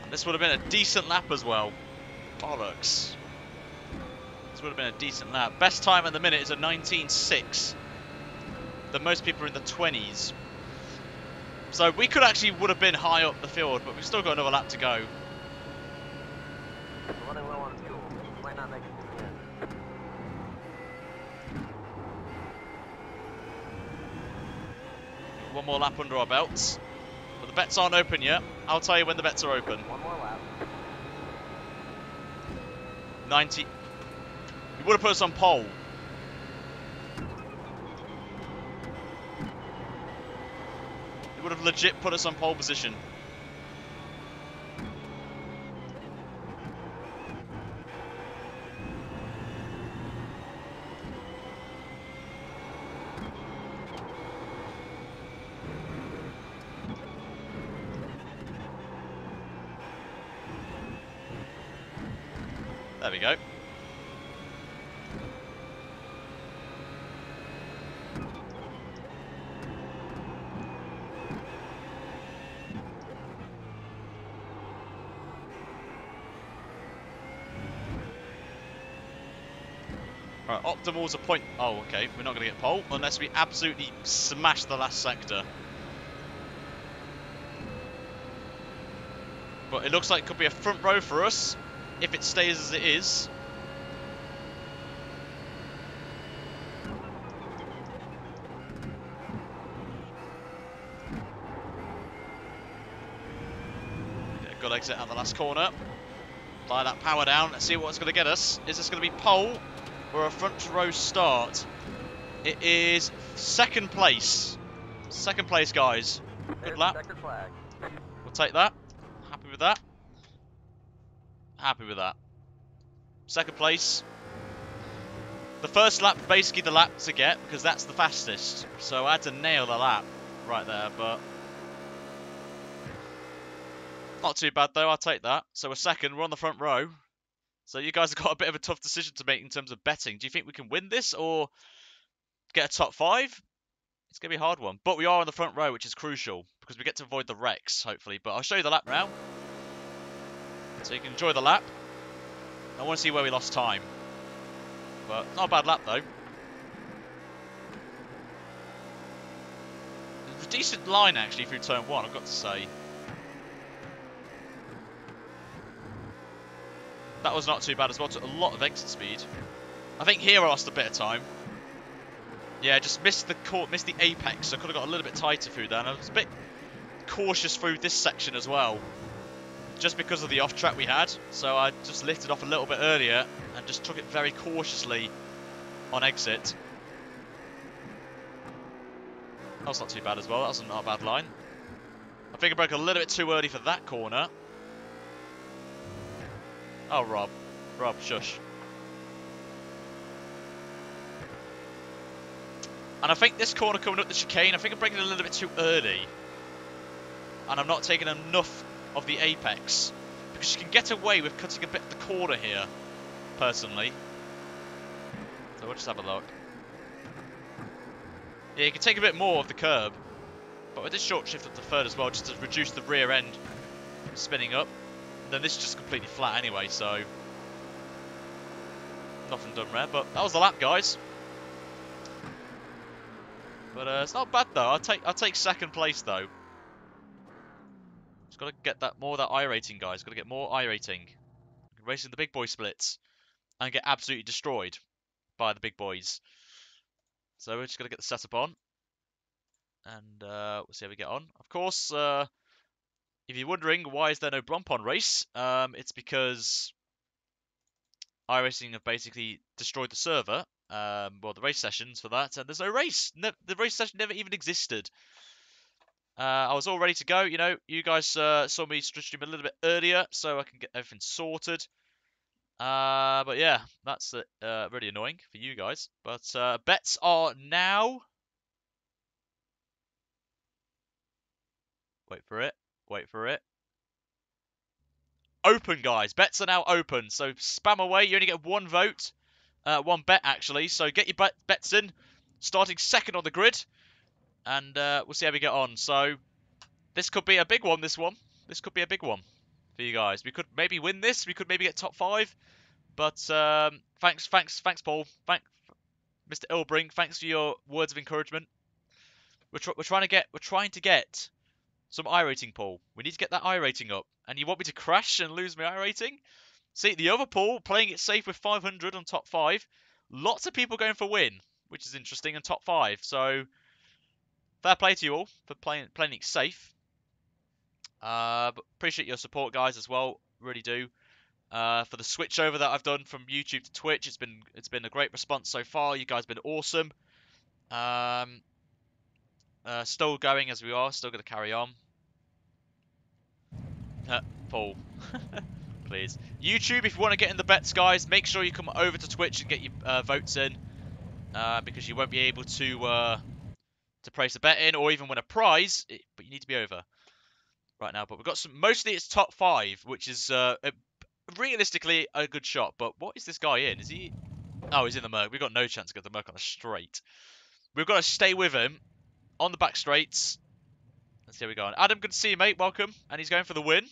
And this would have been a decent lap as well. Bollocks. This would have been a decent lap. Best time at the minute is a 19.6. The most people are in the 20s. So we would have been high up the field, but we've still got another lap to go. Running low on fuel. Might not make it to the end. One more lap under our belts. But the bets aren't open yet. I'll tell you when the bets are open. One more lap. 90. You would have put us on pole. It would have legit put us on pole position. There we go. Right, optimal's a point. Oh, okay. We're not going to get pole unless we absolutely smash the last sector. But it looks like it could be a front row for us if it stays as it is. Get a good exit out the last corner. Apply that power down. Let's see what's going to get us. Is this going to be pole or a front row start? It is second place. Second place, guys. Good lap. Checkered flag. We'll take that. Happy with that. Happy with that. Second place. The first lap, basically the lap to get, because that's the fastest. So I had to nail the lap right there, but not too bad though, I'll take that. So we're second, we're on the front row. So you guys have got a bit of a tough decision to make in terms of betting. Do you think we can win this or get a top 5? It's going to be a hard one. But we are on the front row, which is crucial, because we get to avoid the wrecks, hopefully. But I'll show you the lap now. So you can enjoy the lap. I want to see where we lost time. But not a bad lap, though. It's a decent line, actually, through turn 1, I've got to say. That was not too bad as well. Took a lot of exit speed. I think here I lost a bit of time. Yeah, just missed the apex. So I could have got a little bit tighter through there. And I was a bit cautious through this section as well, just because of the off track we had. So I just lifted off a little bit earlier and just took it very cautiously on exit. That was not too bad as well. That was not a bad line. I think I broke a little bit too early for that corner. Oh, Rob. Rob, shush. And I think this corner coming up the chicane, I think I'm breaking it a little bit too early. And I'm not taking enough of the apex. Because you can get away with cutting a bit of the corner here, personally. So we'll just have a look. Yeah, you can take a bit more of the curb. But with this short shift up to third as well, just to reduce the rear end spinning up. And then this is just completely flat anyway, so... nothing done there, but that was the lap, guys. But it's not bad though. I'll take second place though. Just got to get that more of that iRating, guys. Got to get more iRating. Racing the big boy splits and get absolutely destroyed by the big boys. So we're just gonna get the setup on, and we'll see how we get on. Of course, if you're wondering why is there no Blancpain race, it's because iRacing have basically destroyed the server. Well, the race sessions for that, and there's no race. The race session never even existed. I was all ready to go. You know, you guys saw me stream a little bit earlier, so I can get everything sorted. But yeah, that's really annoying for you guys. But bets are now. Wait for it. Wait for it. Open, guys. Bets are now open. So spam away. You only get one vote. One bet, actually. So get your bets in. Starting second on the grid. And we'll see how we get on. So this could be a big one, this one. This could be a big one for you guys. We could maybe win this. We could maybe get top 5. But thanks, Paul. Mr. Ilbrink. Thanks for your words of encouragement. We're trying to get some iRating, Paul. We need to get that iRating up. And you want me to crash and lose my iRating? See, the other Paul playing it safe with 500 on top 5. Lots of people going for win, which is interesting, and top 5. So fair play to you all for playing it safe. But appreciate your support, guys, as well. Really do. For the switch over that I've done from YouTube to Twitch, it's been a great response so far. You guys have been awesome. Still going as we are. Still going to carry on. Paul, please. YouTube, if you want to get in the bets, guys, make sure you come over to Twitch and get your votes in, because you won't be able to place a bet in or even win a prize. But you need to be over right now. But we've got some. Mostly it's top 5, which is realistically a good shot. But what is this guy in? Is he? Oh, he's in the Merc. We've got no chance to get the Merc on a straight. We've got to stay with him on the back straights. Let's see how we go on. Adam, good to see you, mate. Welcome. And he's going for the win.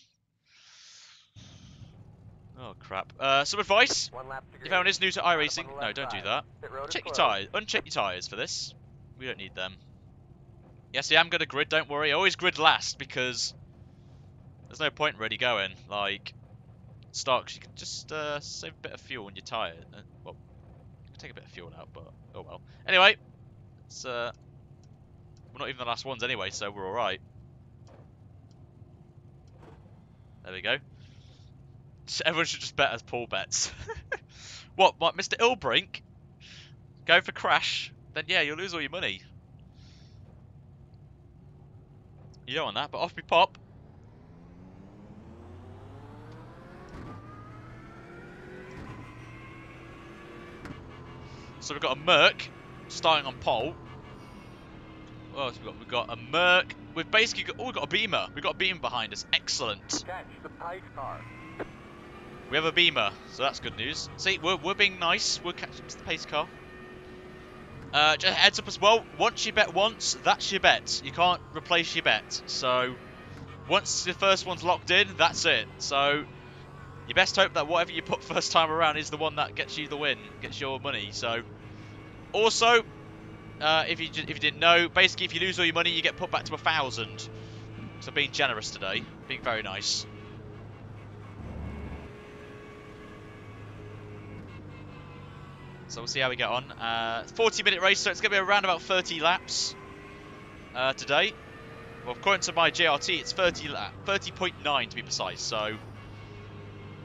Oh, crap. Some advice. If anyone is new to iRacing, no, don't do that. Check your tyres. Uncheck your tyres for this. We don't need them. Yes, I am going to grid, don't worry. I always grid last because there's no point really going. Like, start, because you can just save a bit of fuel on your tyre. Well, you can take a bit of fuel out, but oh well. Anyway, it's, we're not even the last ones anyway, so we're alright. There we go. Everyone should just bet as Paul bets. What, Mr. Ilbrink? Go for crash? Then yeah, you'll lose all your money. You don't want that, but off we pop. So we've got a Merc starting on pole. What else we've got a Merc. We've basically got, we've got a Beamer. We've got a Beamer behind us. Excellent. Catch the pace car. We have a Beamer, so that's good news. See, we're being nice. We're catching the pace car. Just a heads up as well. Once you bet once, that's your bet. You can't replace your bet. So once the first one's locked in, that's it. So you best hope that whatever you put first time around is the one that gets you the win, gets your money. So also, if you didn't know, basically if you lose all your money, you get put back to 1,000. So being generous today, being very nice. So we'll see how we get on. 40-minute race, so it's going to be around about 30 laps today. Well, according to my JRT, it's 30.9 to be precise. So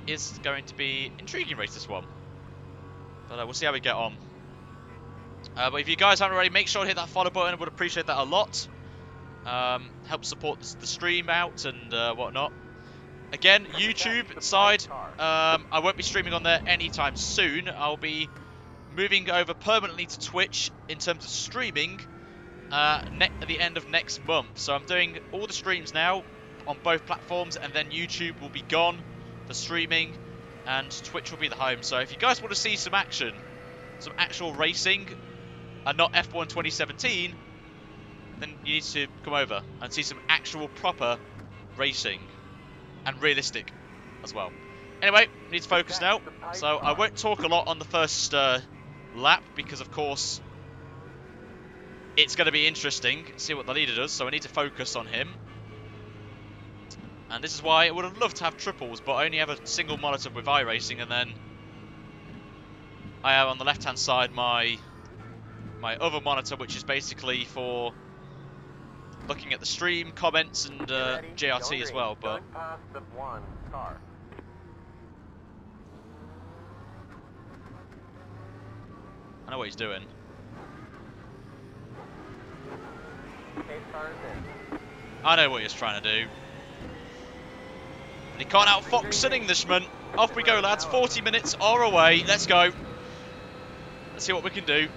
it's going to be an intriguing race, this one. But we'll see how we get on. But if you guys haven't already, make sure to hit that follow button. I would appreciate that a lot. Help support the stream out and whatnot. Again, YouTube side, I won't be streaming on there anytime soon. I'll be moving over permanently to Twitch in terms of streaming at the end of next month. So I'm doing all the streams now on both platforms, and then YouTube will be gone for streaming, and Twitch will be the home. So if you guys want to see some action, some actual racing, and not F1 2017, then you need to come over and see some actual proper racing, and realistic as well. Anyway, we need to focus now, so I won't talk a lot on the first lap, because of course it's going to be interesting, see what the leader does, so I need to focus on him. And this is why I would have loved to have triples, but I only have a single monitor with iRacing, and then I have on the left hand side my other monitor, which is basically for looking at the stream, comments, and JRT as well. But I know what he's doing. I know what he's trying to do. But he can't outfox an Englishman. Off we go, lads. 40 minutes are away. Let's go. Let's see what we can do.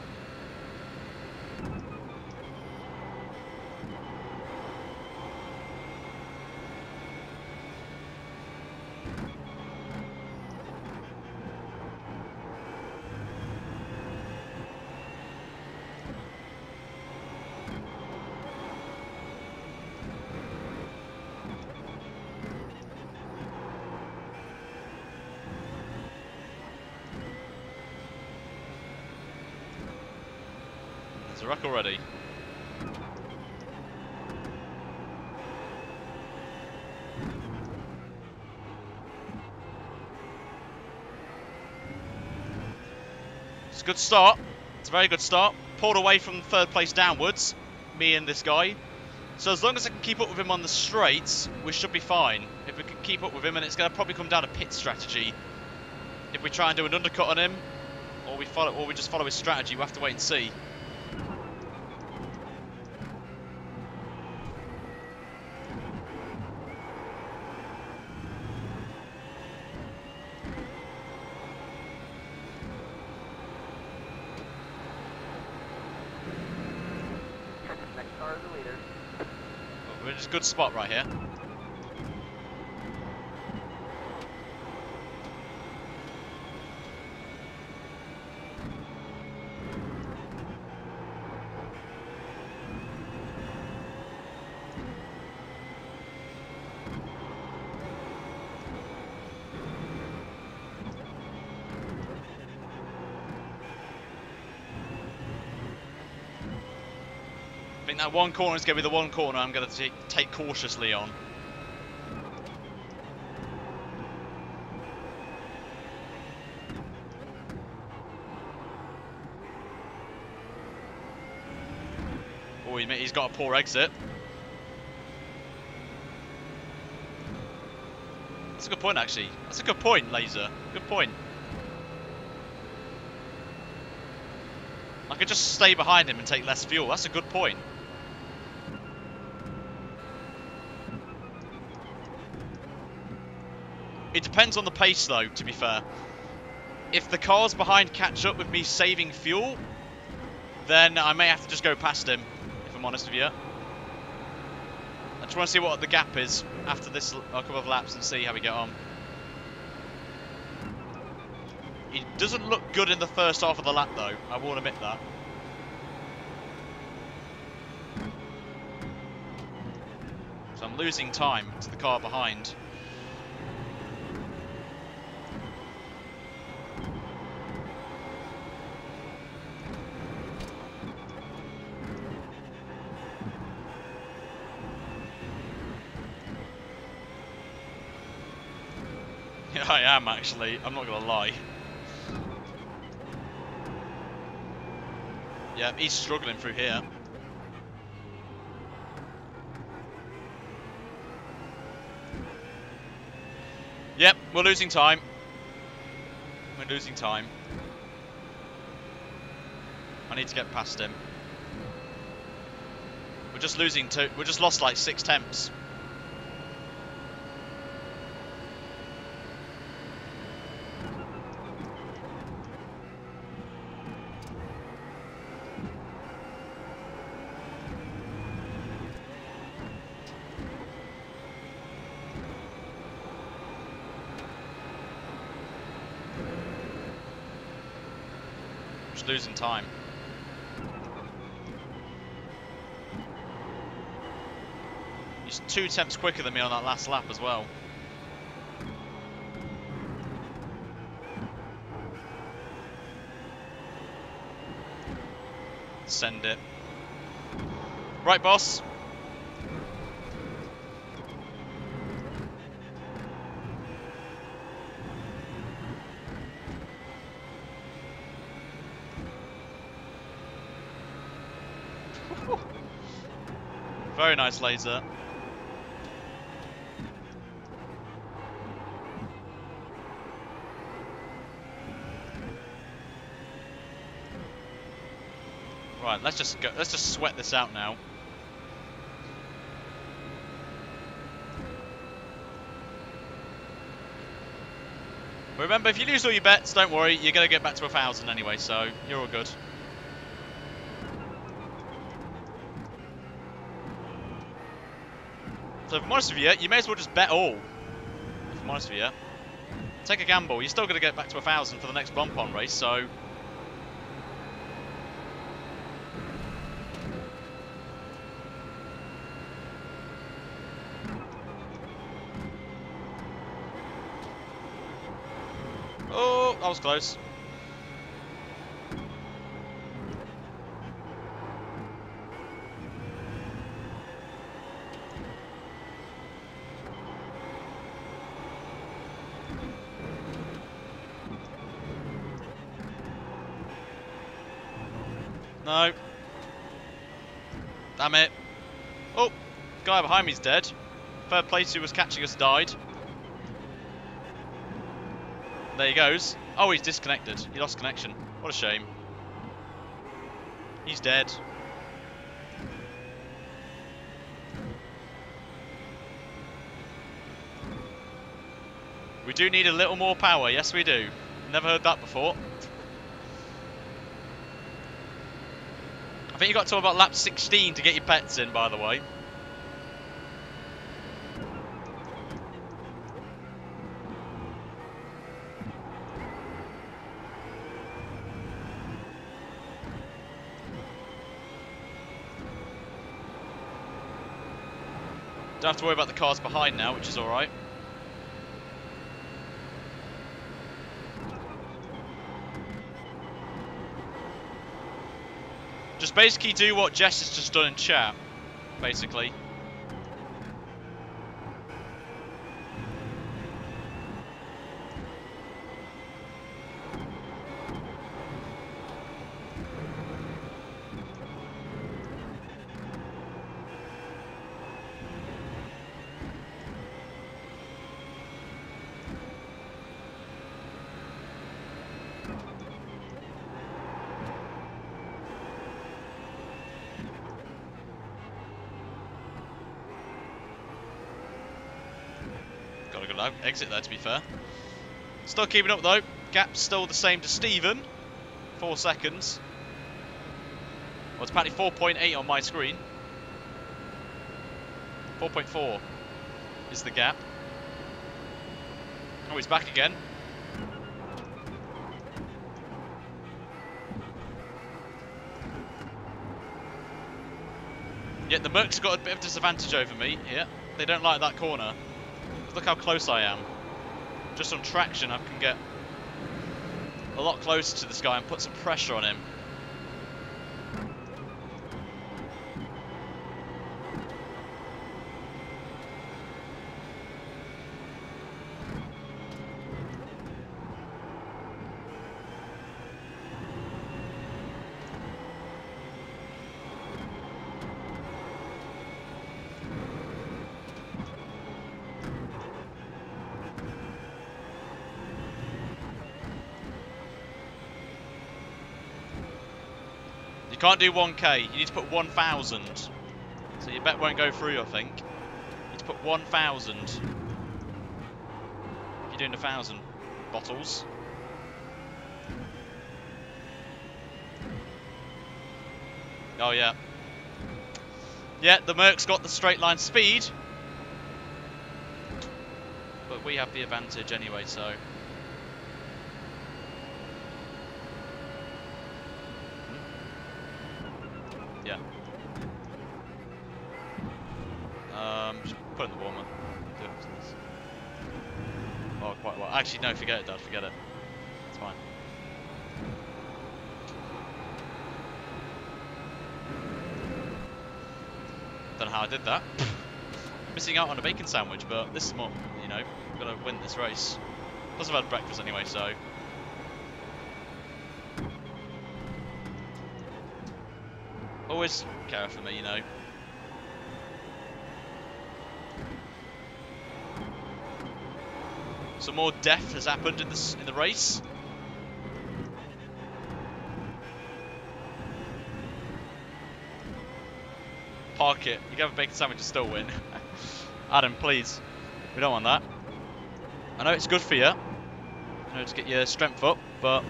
There's a wreck already. It's a good start. It's a very good start. Pulled away from third place downwards, me and this guy. So as long as I can keep up with him on the straights, we should be fine. If we can keep up with him, and it's going to probably come down to pit strategy. If we try and do an undercut on him, or we just follow his strategy, we'll have to wait and see. We're in a good spot right here. I think that one corner is going to be the one corner I'm going to take cautiously on. Oh, he's got a poor exit. That's a good point, actually. That's a good point, Laser. Good point. I could just stay behind him and take less fuel. That's a good point. It depends on the pace though, to be fair. If the cars behind catch up with me saving fuel, then I may have to just go past him, if I'm honest with you. I just want to see what the gap is after this a couple of laps and see how we get on. He doesn't look good in the first half of the lap though, I will admit that. So I'm losing time to the car behind. Yeah, I am actually, I'm not gonna lie. Yeah, he's struggling through here. Yep, we're losing time. We're losing time. I need to get past him. We're just losing two. We just lost like 6 temps. Just losing time. He's 2 temps quicker than me on that last lap as well. Send it. Right, boss. Very nice laser. Right, let's just go. Let's just sweat this out now. Remember, if you lose all your bets, don't worry. You're gonna get back to 1,000 anyway, so you're all good. So if I'm honest with you, you may as well just bet all. If I'm honest with you, take a gamble. You're still gonna get back to 1,000 for the next Blancpain race, so. Oh, that was close. No. Damn it. Oh, guy behind me's dead. Third place who was catching us died. There he goes. Oh, he's disconnected. He lost connection. What a shame. He's dead. We do need a little more power. Yes, we do. Never heard that before. I think you got to about lap 16 to get your pets in, by the way. Don't have to worry about the cars behind now, which is alright. Just basically do what Jess has just done in chat, basically. Got a good exit there, to be fair. Still keeping up though. Gap's still the same to Steven. 4 seconds. Well, it's apparently 4.8 on my screen. 4.4 is the gap. Oh, he's back again. Yeah, the Merc's got a bit of disadvantage over me here. They don't like that corner. Look how close I am. Just on traction, I can get a lot closer to this guy and put some pressure on him. You can't do 1k. You need to put 1,000. So your bet won't go through, I think. You need to put 1,000. If you're doing 1,000 bottles. Oh yeah. Yeah, the Merc's got the straight line speed. But we have the advantage anyway, so. Yeah. Just put in the warmer. Do it after this. Oh, quite well. Actually, no, forget it, Dad. Forget it. It's fine. Don't know how I did that. Missing out on a bacon sandwich, but this is more, you know, I've got to win this race. Plus I've had breakfast anyway, so. Always care for me, you know. Some more death has happened in the race. Park it. You can have a bacon sandwich and still win. Adam, please. We don't want that. I know it's good for you. I know to get your strength up, but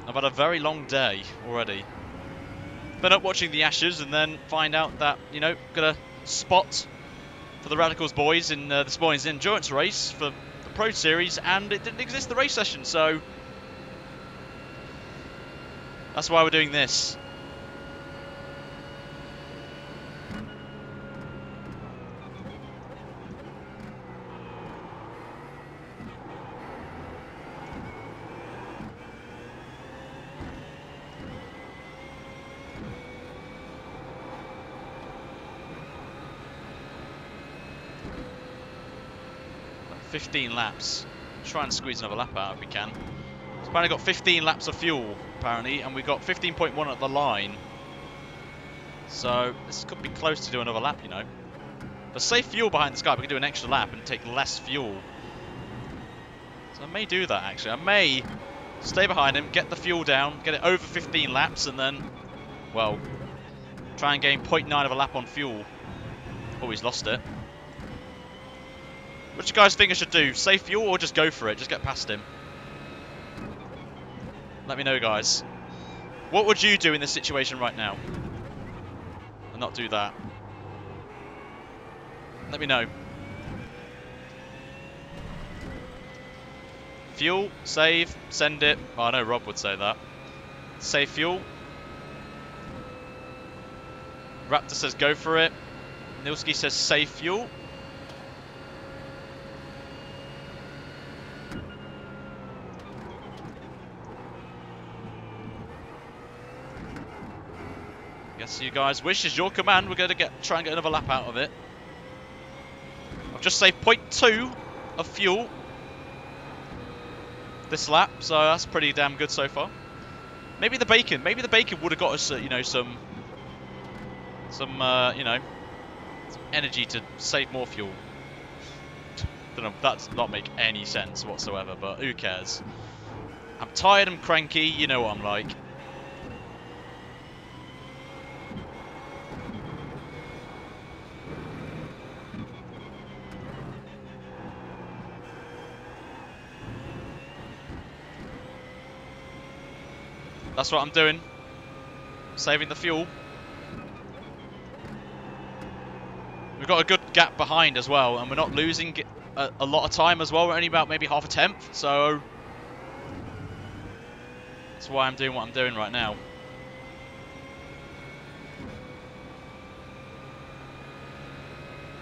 I've had a very long day already. Been up watching the Ashes and then find out that, you know, got a spot for the Radicals boys in this morning's endurance race for the Pro Series, and it didn't exist the race session, so that's why we're doing this. Like 15 laps. Try and squeeze another lap out if we can. So apparently got 15 laps of fuel, apparently, and we got 15.1 at the line. So this could be close to do another lap, you know. But safe fuel behind this guy, we could do an extra lap and take less fuel. So I may do that actually. I may stay behind him, get the fuel down, get it over 15 laps, and then, well, try and gain 0.9 of a lap on fuel. Oh, he's lost it. What do you guys think I should do? Save fuel or just go for it? Just get past him. Let me know, guys. What would you do in this situation right now? And not do that. Let me know. Fuel, save, send it. Oh, I know Rob would say that. Save fuel. Raptor says go for it. Nilski says save fuel. Guess you guys wish is your command. We're going to try and get another lap out of it. I've just saved 0.2 of fuel this lap, so that's pretty damn good so far. Maybe the bacon would have got us, you know, some you know, some energy to save more fuel. Don't know, that does not make any sense whatsoever, but who cares? I'm tired, I'm cranky, you know what I'm like. That's what I'm doing. Saving the fuel. We've got a good gap behind as well, and we're not losing a lot of time as well. We're only about maybe half a tenth, so that's why I'm doing what I'm doing right now.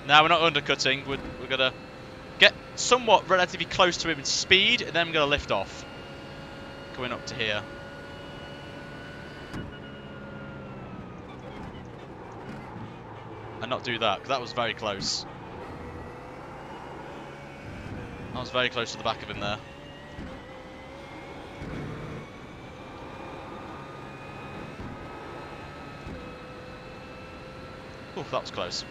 Now we're not undercutting. We're gonna get somewhat relatively close to him in speed, and then we're gonna lift off. Going up to here. And not do that, because that was very close. I was very close to the back of him there. Oof, that was close.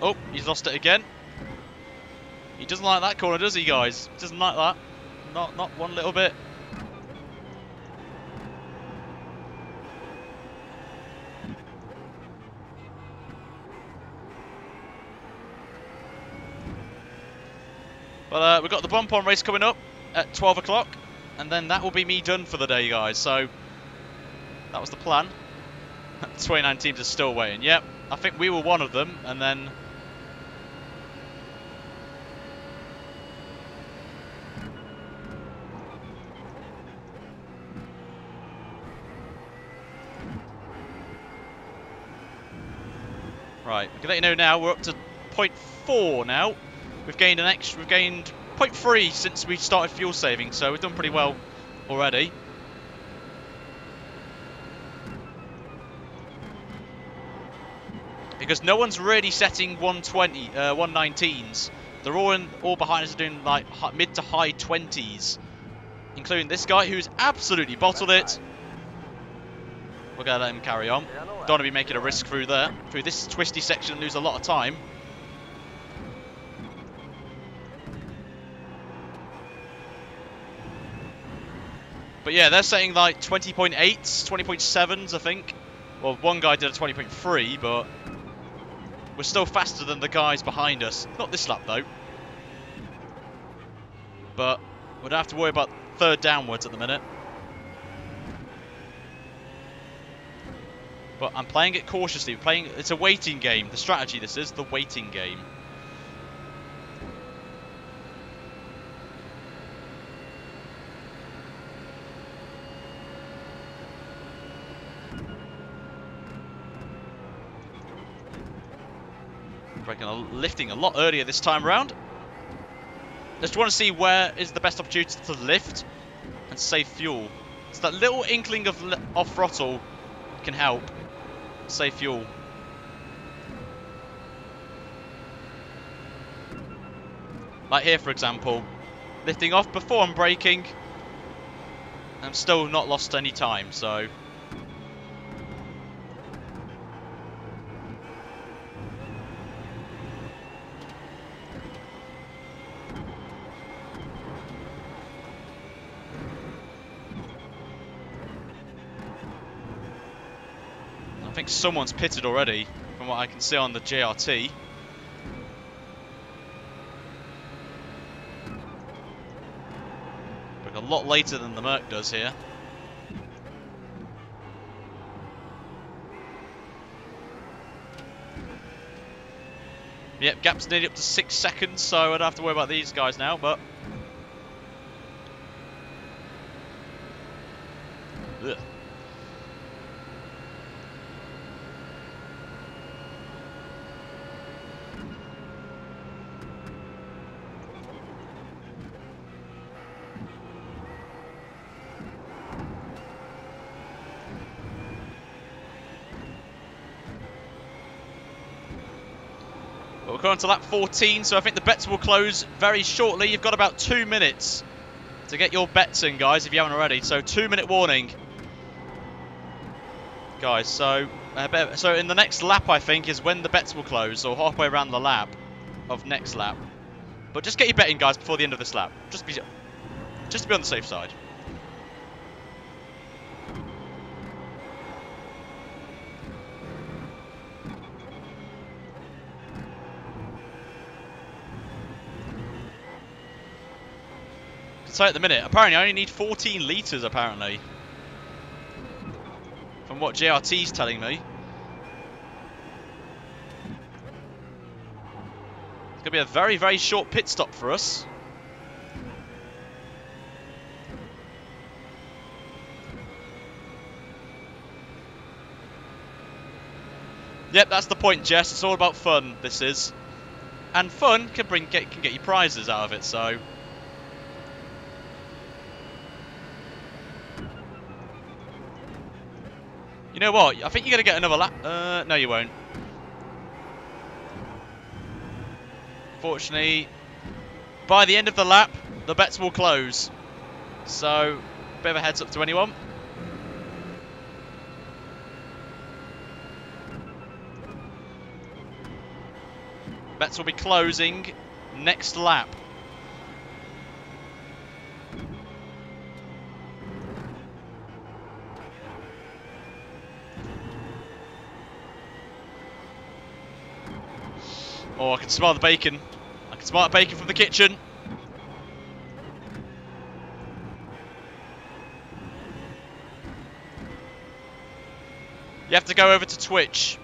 Oh, he's lost it again. He doesn't like that corner, does he, guys? Doesn't like that. Not one little bit. But we've got the Blancpain race coming up at 12 o'clock, and then that will be me done for the day, guys. So that was the plan. 29 teams are still waiting. Yep, I think we were one of them, and then right, I can let you know now we're up to 0.4 now. We've gained 0.3 since we started fuel saving, so we've done pretty well already. Because no one's really setting 119s. They're all behind us are doing like mid to high 20s, including this guy who's absolutely bottled it. We're gonna let him carry on. Don't want to be making a risk through this twisty section and lose a lot of time. But yeah, they're saying like 20.8s, 20.7s, I think. Well, one guy did a 20.3, but we're still faster than the guys behind us. Not this lap, though. But we don't have to worry about third downwards at the minute. But I'm playing it cautiously. It's a waiting game. The strategy, this is the waiting game. Lifting a lot earlier this time around. Just want to see where is the best opportunity to lift and save fuel. So that little inkling of off throttle can help save fuel. Like here, for example, lifting off before I'm braking, and I'm still not lost any time. So. I think someone's pitted already, from what I can see on the JRT. But a lot later than the Merc does here. Yep, gap's nearly up to 6 seconds, so I don't have to worry about these guys now, but... Ugh. We're going to lap 14, so I think the bets will close very shortly. You've got about 2 minutes to get your bets in, guys, if you haven't already. So 2-minute warning, guys. So in the next lap, I think, is when the bets will close, or halfway around the lap of next lap. But just get your betting, guys, before the end of this lap. Just to be on the safe side. So at the minute, apparently I only need 14 litres, apparently. From what JRT's telling me. It's going to be a very, very short pit stop for us. Yep, that's the point, Jess. It's all about fun, this is. And fun can get you prizes out of it, so... You know what? I think you're going to get another lap. No, you won't. Fortunately, by the end of the lap, the bets will close. So, bit of a heads up to anyone. Bets will be closing next lap. Oh, I can smell the bacon. I can smell the bacon from the kitchen. You have to go over to Twitch.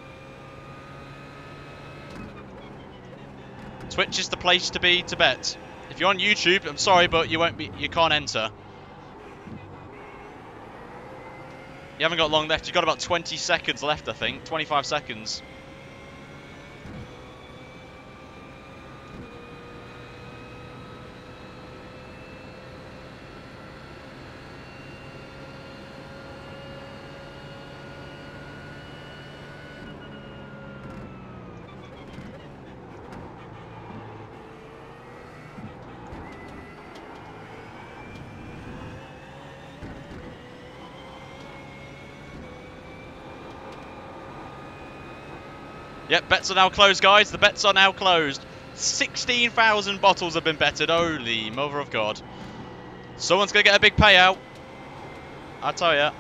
Twitch is the place to be to bet. If you're on YouTube, I'm sorry, but you can't enter. You haven't got long left. You've got about 20 seconds left, I think. 25 seconds. Yep, bets are now closed, guys. The bets are now closed. 16,000 bottles have been betted. Holy mother of God. Someone's going to get a big payout. I tell ya.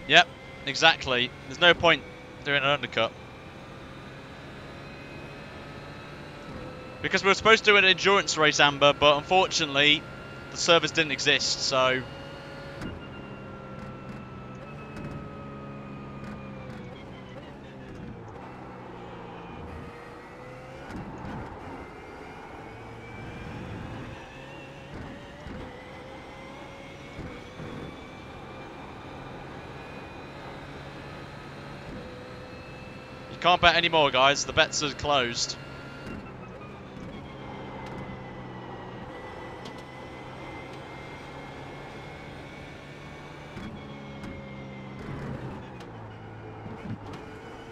Yep, exactly. There's no point doing an undercut. Because we were supposed to do an endurance race, Amber, but unfortunately, the servers didn't exist, so... Can't bet anymore, guys. The bets are closed.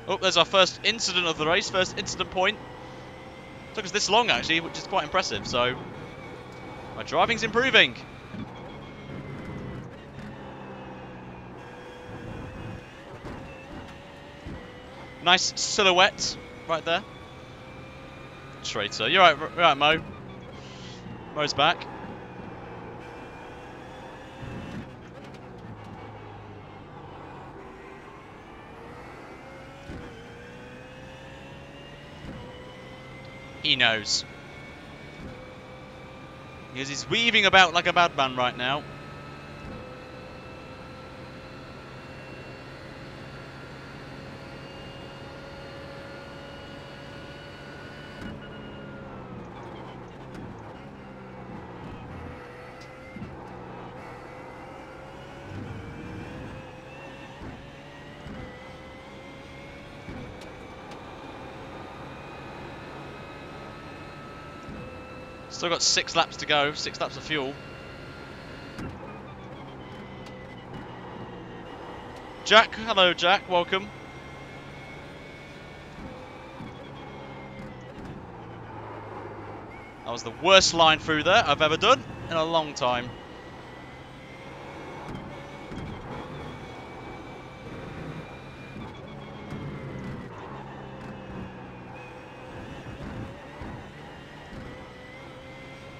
Oh, there's our first incident of the race. First incident point. Took us this long, actually, which is quite impressive. So, my driving's improving. Nice silhouette right there. Traitor. You're right, Mo. Mo's back. He knows. Because he's weaving about like a madman right now. Still got 6 laps to go, 6 laps of fuel. Jack, hello Jack, welcome. That was the worst line through there I've ever done in a long time.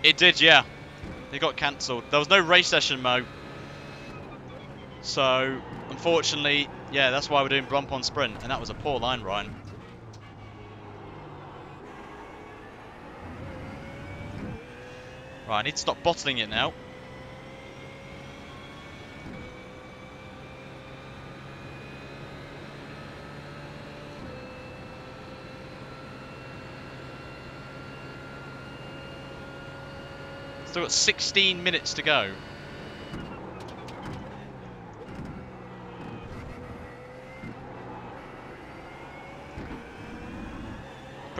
It did, yeah. It got cancelled. There was no race session, Mo. So, unfortunately, yeah, that's why we're doing Blancpain Sprint, and that was a poor line, Ryan. Right, I need to stop bottling it now. Still got 16 minutes to go.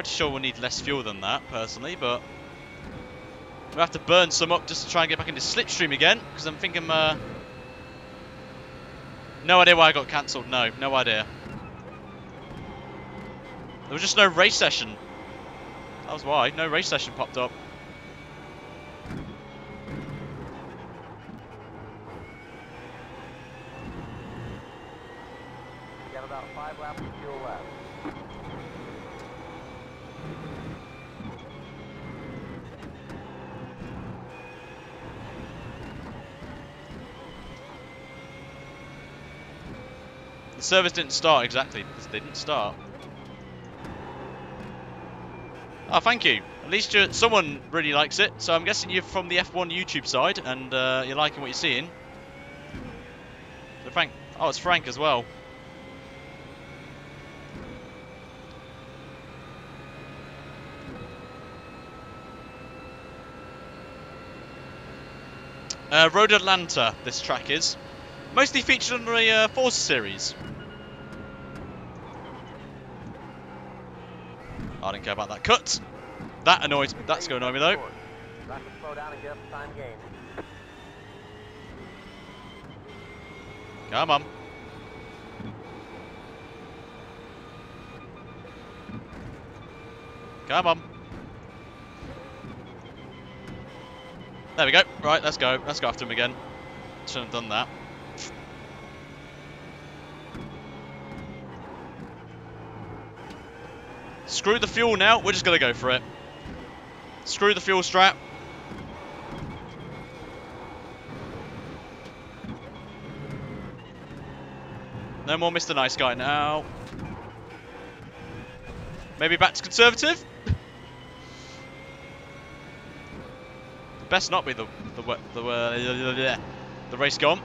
sure we'll need less fuel than that, personally, but we'll have to burn some up just to try and get back into slipstream again, because I'm thinking, no idea why I got cancelled, no idea. There was just no race session. That was why, no race session popped up. You got about 5 laps of fuel left. The service didn't start exactly, because they didn't start. Oh, thank you. At least someone really likes it, so I'm guessing you're from the F1 YouTube side, and you're liking what you're seeing. So Frank, oh, it's Frank as well. Road Atlanta, this track is. Mostly featured on the Forza series. I didn't care about that cut. That annoys me. That's going to annoy me though. Try to slow down and get up time gain. Come on. Come on. There we go. Right, let's go. Let's go after him again. Shouldn't have done that. Screw the fuel now. We're just going to go for it. Screw the fuel strap. No more Mr. Nice Guy now. Maybe back to conservative? Best not be the race gone.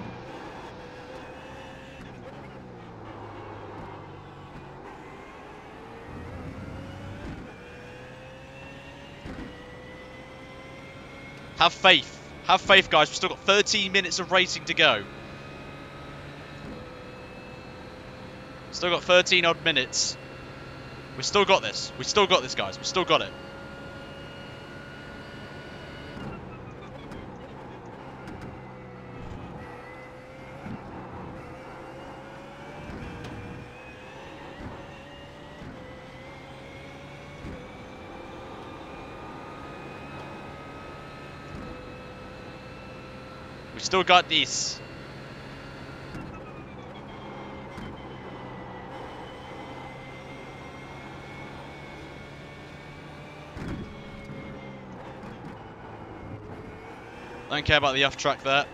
Have faith. Have faith, guys. We've still got 13 minutes of racing to go. Still got 13 odd minutes. We've still got this. We've still got this, guys. We've still got it. We still got this. Don't care about the off track there.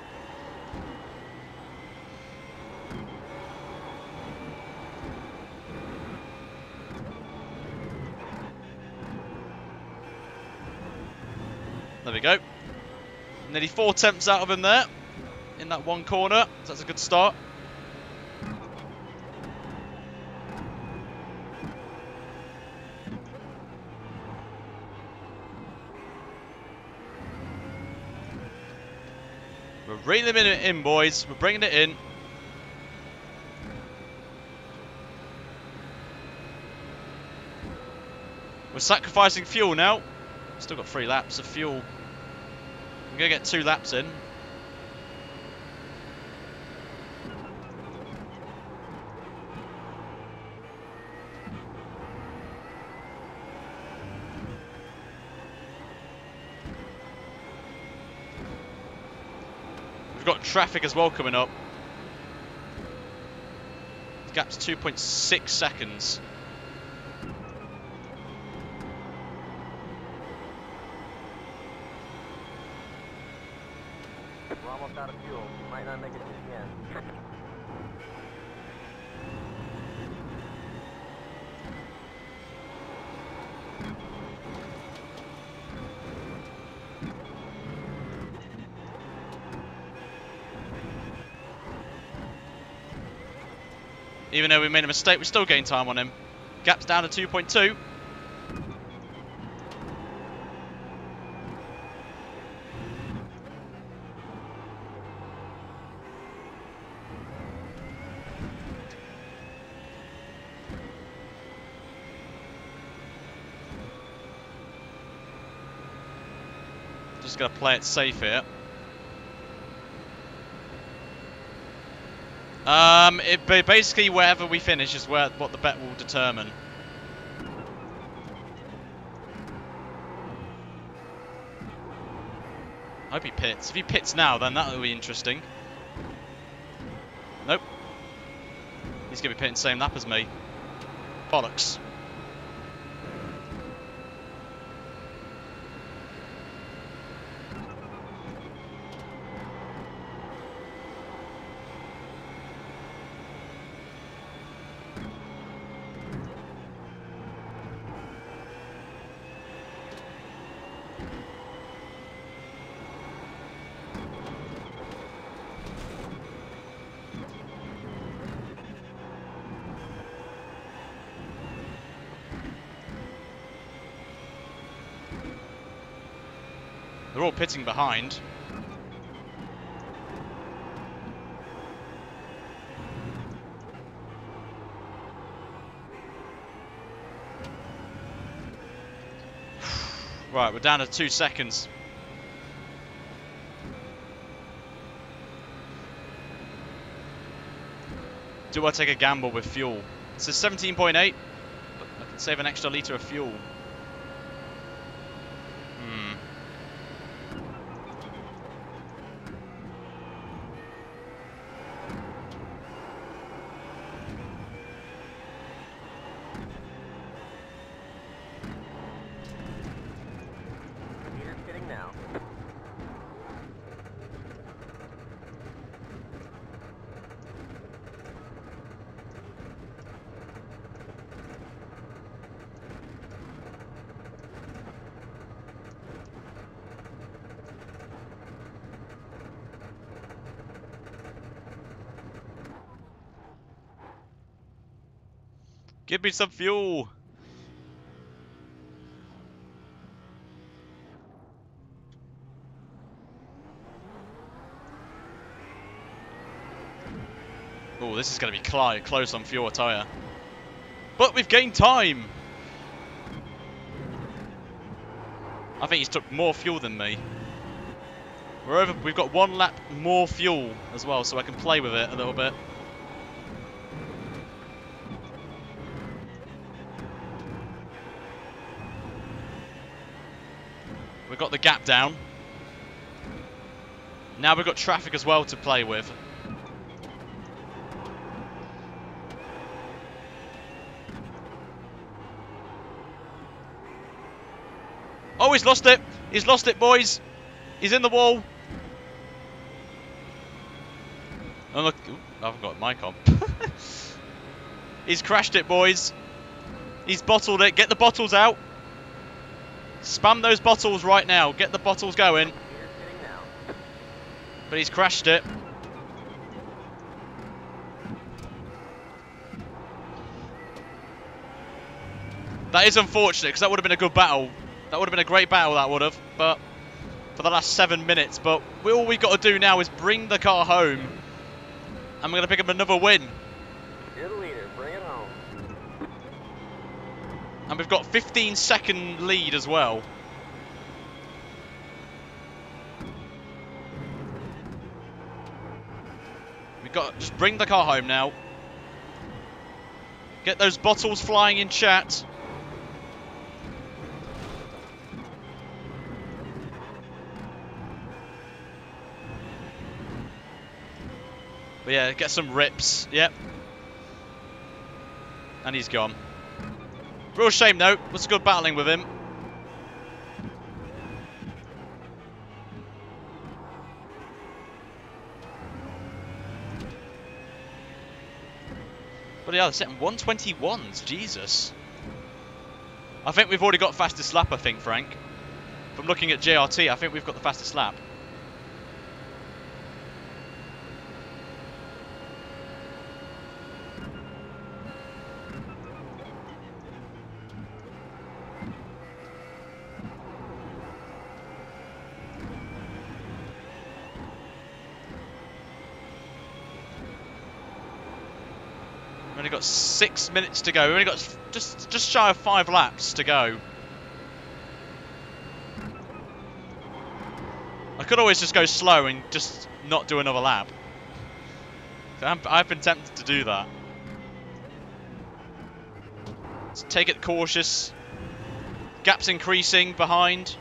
There we go. Nearly 4 attempts out of him there in that one corner. So that's a good start. We're reeling it in, boys. We're bringing it in. We're sacrificing fuel now. Still got 3 laps of fuel. I'm going to get 2 laps in. We've got traffic as well coming up. The gap's 2.6 seconds. We're almost out of fuel. Might not make it to the end. Even though we made a mistake, we still gain time on him. Gap's down to 2.2. Just gonna play it safe here. Basically wherever we finish is what the bet will determine. I hope he pits. If he pits now, then that'll be interesting. Nope. He's gonna be pitting the same lap as me. Bollocks. They're all pitting behind. Right, we're down to 2 seconds. Do I take a gamble with fuel? It says 17.8, but I can save an extra litre of fuel. Leader's pitting now. Give me some fuel! Oh, this is going to be close on fuel, I tell ya. But we've gained time! I think he's took more fuel than me. We've got 1 lap more fuel as well, so I can play with it a little bit. We've got the gap down. Now we've got traffic as well to play with. Oh, he's lost it. He's lost it, boys. He's in the wall. Oh, look. Ooh, I haven't got mic on. He's crashed it, boys. He's bottled it. Get the bottles out. Spam those bottles right now. Get the bottles going. Leader's pitting now. But he's crashed it. That is unfortunate, because that would have been a good battle. That would have been a great battle, that would have. But for the last 7 minutes. But all we've got to do now is bring the car home. And we're going to pick up another win. You're the leader. Bring it home. And we've got 15-second lead as well. We've got to just bring the car home now. Get those bottles flying in chat. But yeah, get some rips. Yep. And he's gone. Real shame though. It was good battling with him. But yeah, they're setting 121s. Jesus. I think we've already got fastest lap, I think, Frank. From looking at JRT, I think we've got the fastest lap. We've only got 6 minutes to go. We've only got just shy of 5 laps to go. could always just go slow and just not do another lap. I've been tempted to do that. Let's take it cautious. Gap's increasing behind.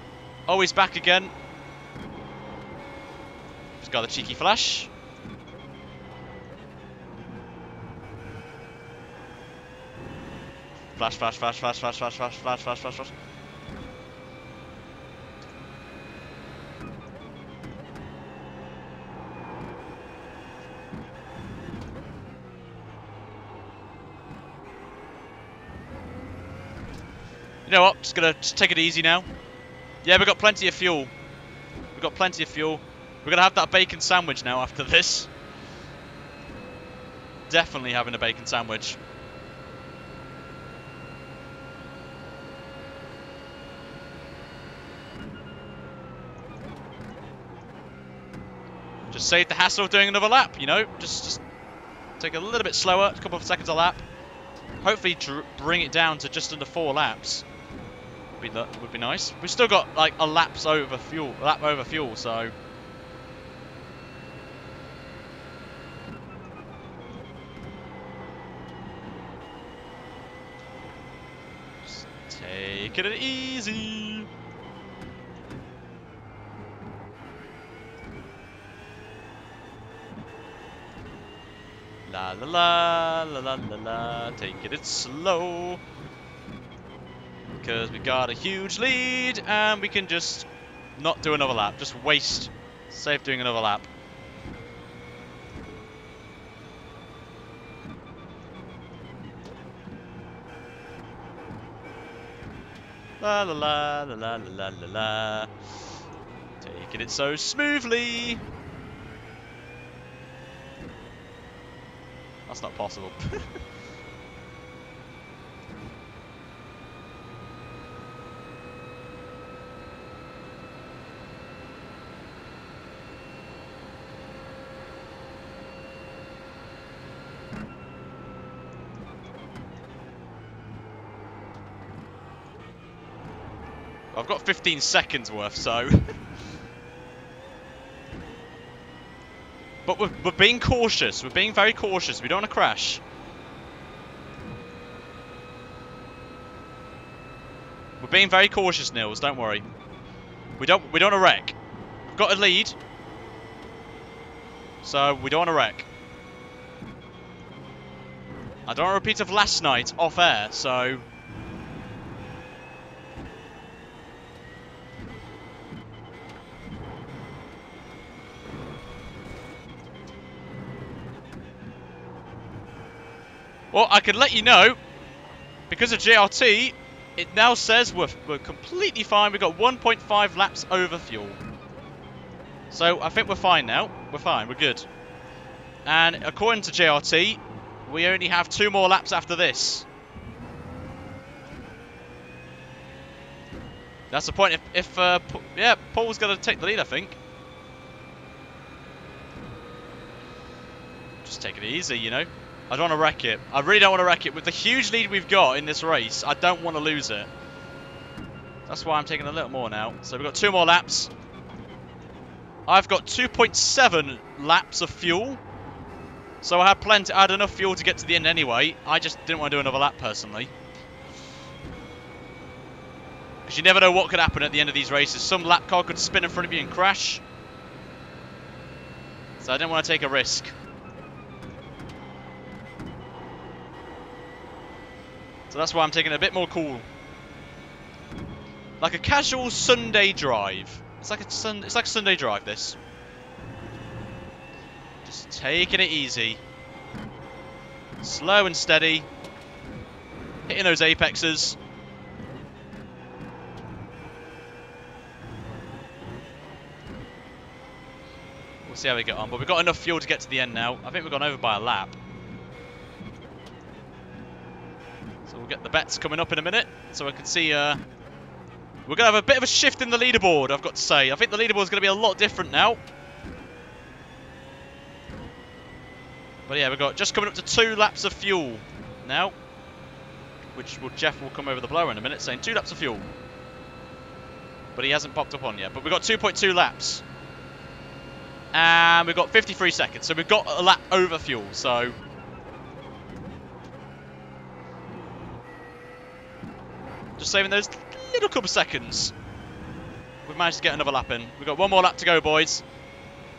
Oh, he's back again. Just got the cheeky flash. Flash, flash, flash, flash, flash, flash, flash, flash, flash, flash, flash. You know what? Just take it easy now. Yeah, we've got plenty of fuel. We've got plenty of fuel. We're gonna have that bacon sandwich now after this. Definitely having a bacon sandwich. Just save the hassle of doing another lap, you know? Just take a little bit slower, a couple of seconds a lap. Hopefully bring it down to just under 4 laps. Would be nice. We've still got like a lap over fuel, so just take it easy. La la la la la la la. Taking it slow. Because we got a huge lead and we can just not do another lap. Just save doing another lap. La la la la la la la la. Taking it so smoothly. That's not possible. I've got 15 seconds worth, so... But we're being cautious. We're being very cautious. We don't want to crash. We're being very cautious, Nils. Don't worry. We don't want to wreck. We've got a lead, so we don't want to wreck. I don't want a repeat of last night off air, so... Well, I can let you know, because of JRT, it now says we're completely fine. We've got 1.5 laps over fuel. So I think we're fine now. We're fine, we're good. And according to JRT, we only have 2 more laps after this. That's the point. Yeah, Paul's going to take the lead, I think. Just take it easy, you know. I don't want to wreck it. I really don't want to wreck it. With the huge lead we've got in this race, I don't want to lose it. That's why I'm taking a little more now. So we've got 2 more laps. I've got 2.7 laps of fuel. So I had enough fuel to get to the end anyway. I just didn't want to do another lap personally. Because you never know what could happen at the end of these races. Some lap car could spin in front of you and crash. So I didn't want to take a risk. So that's why I'm taking it a bit more cool. Like a casual Sunday drive. It's like a Sunday drive, this. Just taking it easy. Slow and steady. Hitting those apexes. We'll see how we get on. But we've got enough fuel to get to the end now. I think we've gone over by a lap. So we'll get the bets coming up in a minute. So I can see... we're going to have a bit of a shift in the leaderboard, I've got to say. I think the leaderboard is going to be a lot different now. But yeah, we've got just coming up to 2 laps of fuel now. Jeff will come over the blower in a minute saying 2 laps of fuel. But he hasn't popped up on yet. But we've got 2.2 laps. And we've got 53 seconds, so we've got a lap over fuel, so... Just saving those little couple of seconds. We've managed to get another lap in. We've got one more lap to go, boys.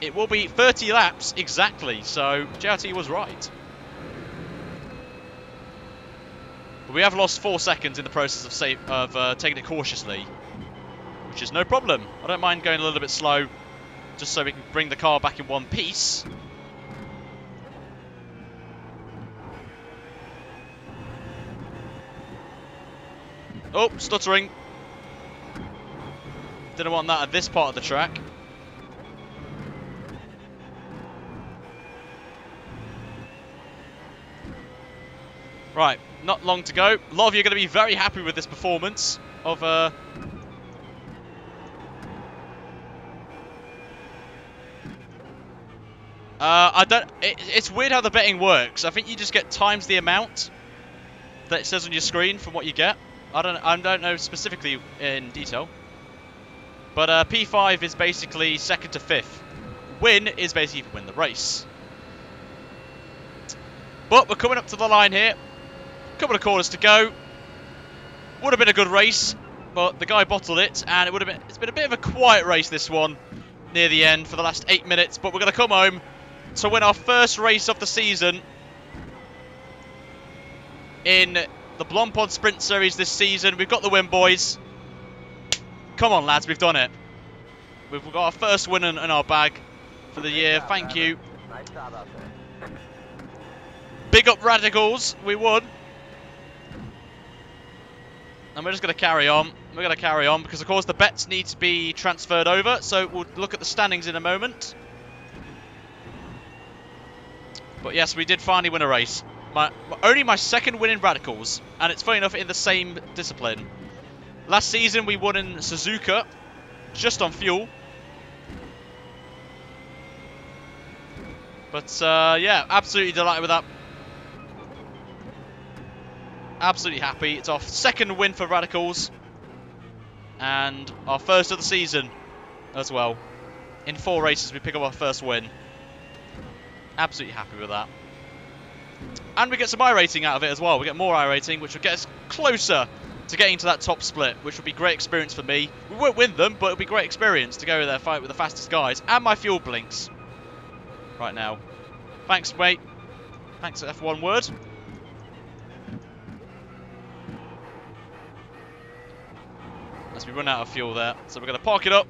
It will be 30 laps exactly, so JRT was right. But we have lost 4 seconds in the process of taking it cautiously, which is no problem. I don't mind going a little bit slow, just so we can bring the car back in one piece. Oh, stuttering. Didn't want that at this part of the track. Right, not long to go. A lot of you are going to be very happy with this performance of it's weird how the betting works. I think you just get times the amount that it says on your screen from what you get. I don't know specifically in detail. But P5 is basically 2nd to 5th. Win is basically if you win the race. But we're coming up to the line here. Couple of corners to go. Would have been a good race, but the guy bottled it, and it's been a bit of a quiet race, this one, near the end for the last 8 minutes. But we're going to come home to win our first race of the season in the Blancpain Sprint Series this season. We've got the win, boys. Come on, lads, we've done it. We've got our first win in our bag for the year. Thank you. Nice job out there. Big up Radicals. We won. And we're just going to carry on. We're going to carry on because, of course, the bets need to be transferred over. So we'll look at the standings in a moment. But yes, we did finally win a race. Only my second win in Radicals. And it's funny enough in the same discipline. Last season we won in Suzuka, just on fuel. But yeah, absolutely delighted with that. Absolutely happy. It's our second win for Radicals. And our first of the season as well. In 4 races we pick up our first win. Absolutely happy with that. And we get some iRacing out of it as well. We get more iRacing, which will get us closer to getting to that top split, which will be great experience for me. We won't win them, but it'll be great experience to go there, fight with the fastest guys. And my fuel blinks right now. Thanks, mate. Thanks, F1 word. As we run out of fuel there. So we're going to park it up.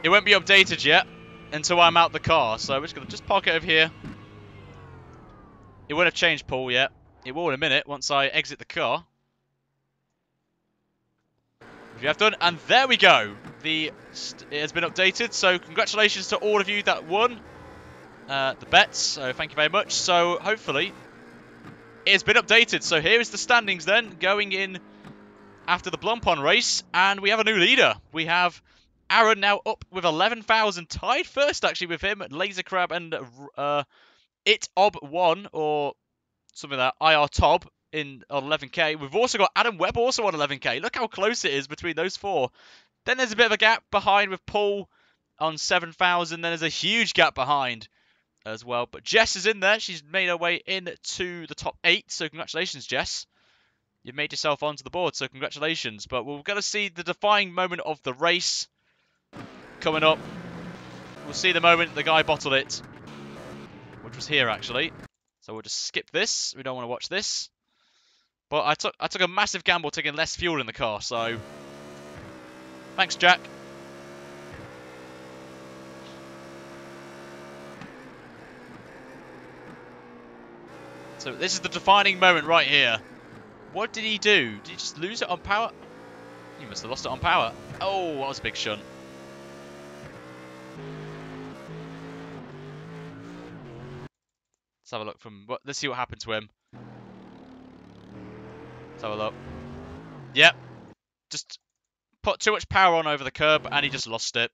It won't be updated yet until I'm out the car. So we're just going to park it over here. It won't have changed, Paul, yet. It will in a minute once I exit the car. Which we have done. And there we go. It has been updated. So congratulations to all of you that won the bets. So thank you very much. So hopefully it's been updated. So here is the standings then going in after the Blancpain race. And we have a new leader. We have Aaron now up with 11,000. Tied first actually with him. Laser Crab and ItOb1 or something like that. IR Tob on 11k. We've also got Adam Webb also on 11k. Look how close it is between those 4. Then there's a bit of a gap behind with Paul on 7,000. Then there's a huge gap behind as well. But Jess is in there. She's made her way into the top 8. So congratulations, Jess. You've made yourself onto the board. So congratulations. But we're going to see the defining moment of the race coming up. We'll see the moment the guy bottled it, which was here actually. So we'll just skip this. We don't want to watch this. But I took a massive gamble taking less fuel in the car, so thanks, Jack. So this is the defining moment right here. What did he do? Did he just lose it on power? He must have lost it on power. Oh, that was a big shunt. Let's have a look let's see what happened to him. Let's have a look. Yep. Just put too much power on over the curb and he just lost it.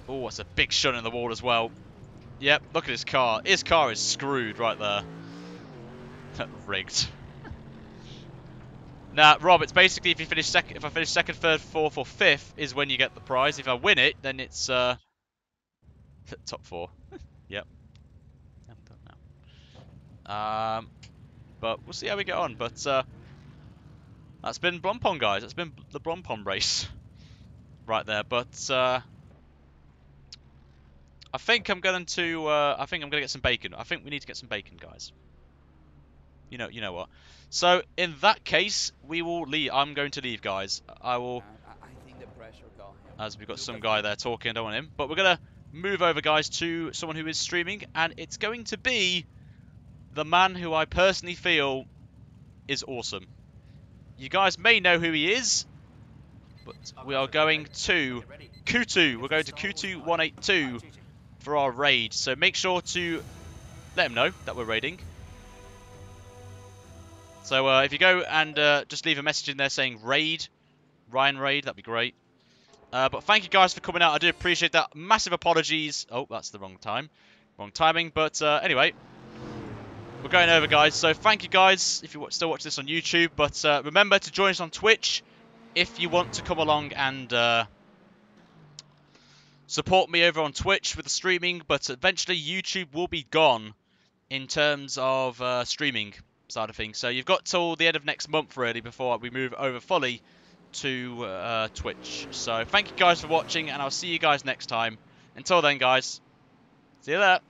Oh, it's a big shunt in the wall as well. Yep, look at his car. His car is screwed right there. Rigged. Nah, Rob, it's basically if you finish second, if I finish second, third, fourth, or fifth is when you get the prize. If I win it, then it's top 4. Yep. I'm done now. But we'll see how we get on. But that's been Blancpain, guys. That's been the Blancpain race right there. But I think I'm going to get some bacon. I think we need to get some bacon, guys. You know what. So in that case, we will leave. I'm going to leave, guys. I will. I think the pressure got him. As we've got some guy there talking, I don't want him. But we're gonna move over, guys, to someone who is streaming, and it's going to be the man who I personally feel is awesome. You guys may know who he is, but we are going to Kutu. We're going to Kutu 182 for our raid. So make sure to let him know that we're raiding. So if you go and just leave a message in there saying raid, Ryan raid, that'd be great. But thank you guys for coming out. I do appreciate that. Massive apologies. Oh, that's the wrong time. Wrong timing. But anyway, we're going over, guys. So thank you guys if you still watch this on YouTube. But remember to join us on Twitch if you want to come along and support me over on Twitch with the streaming. But eventually YouTube will be gone in terms of streaming side of things. So you've got till the end of next month, really, before we move over fully to Twitch. So thank you guys for watching, and I'll see you guys next time. Until then, guys, see you there.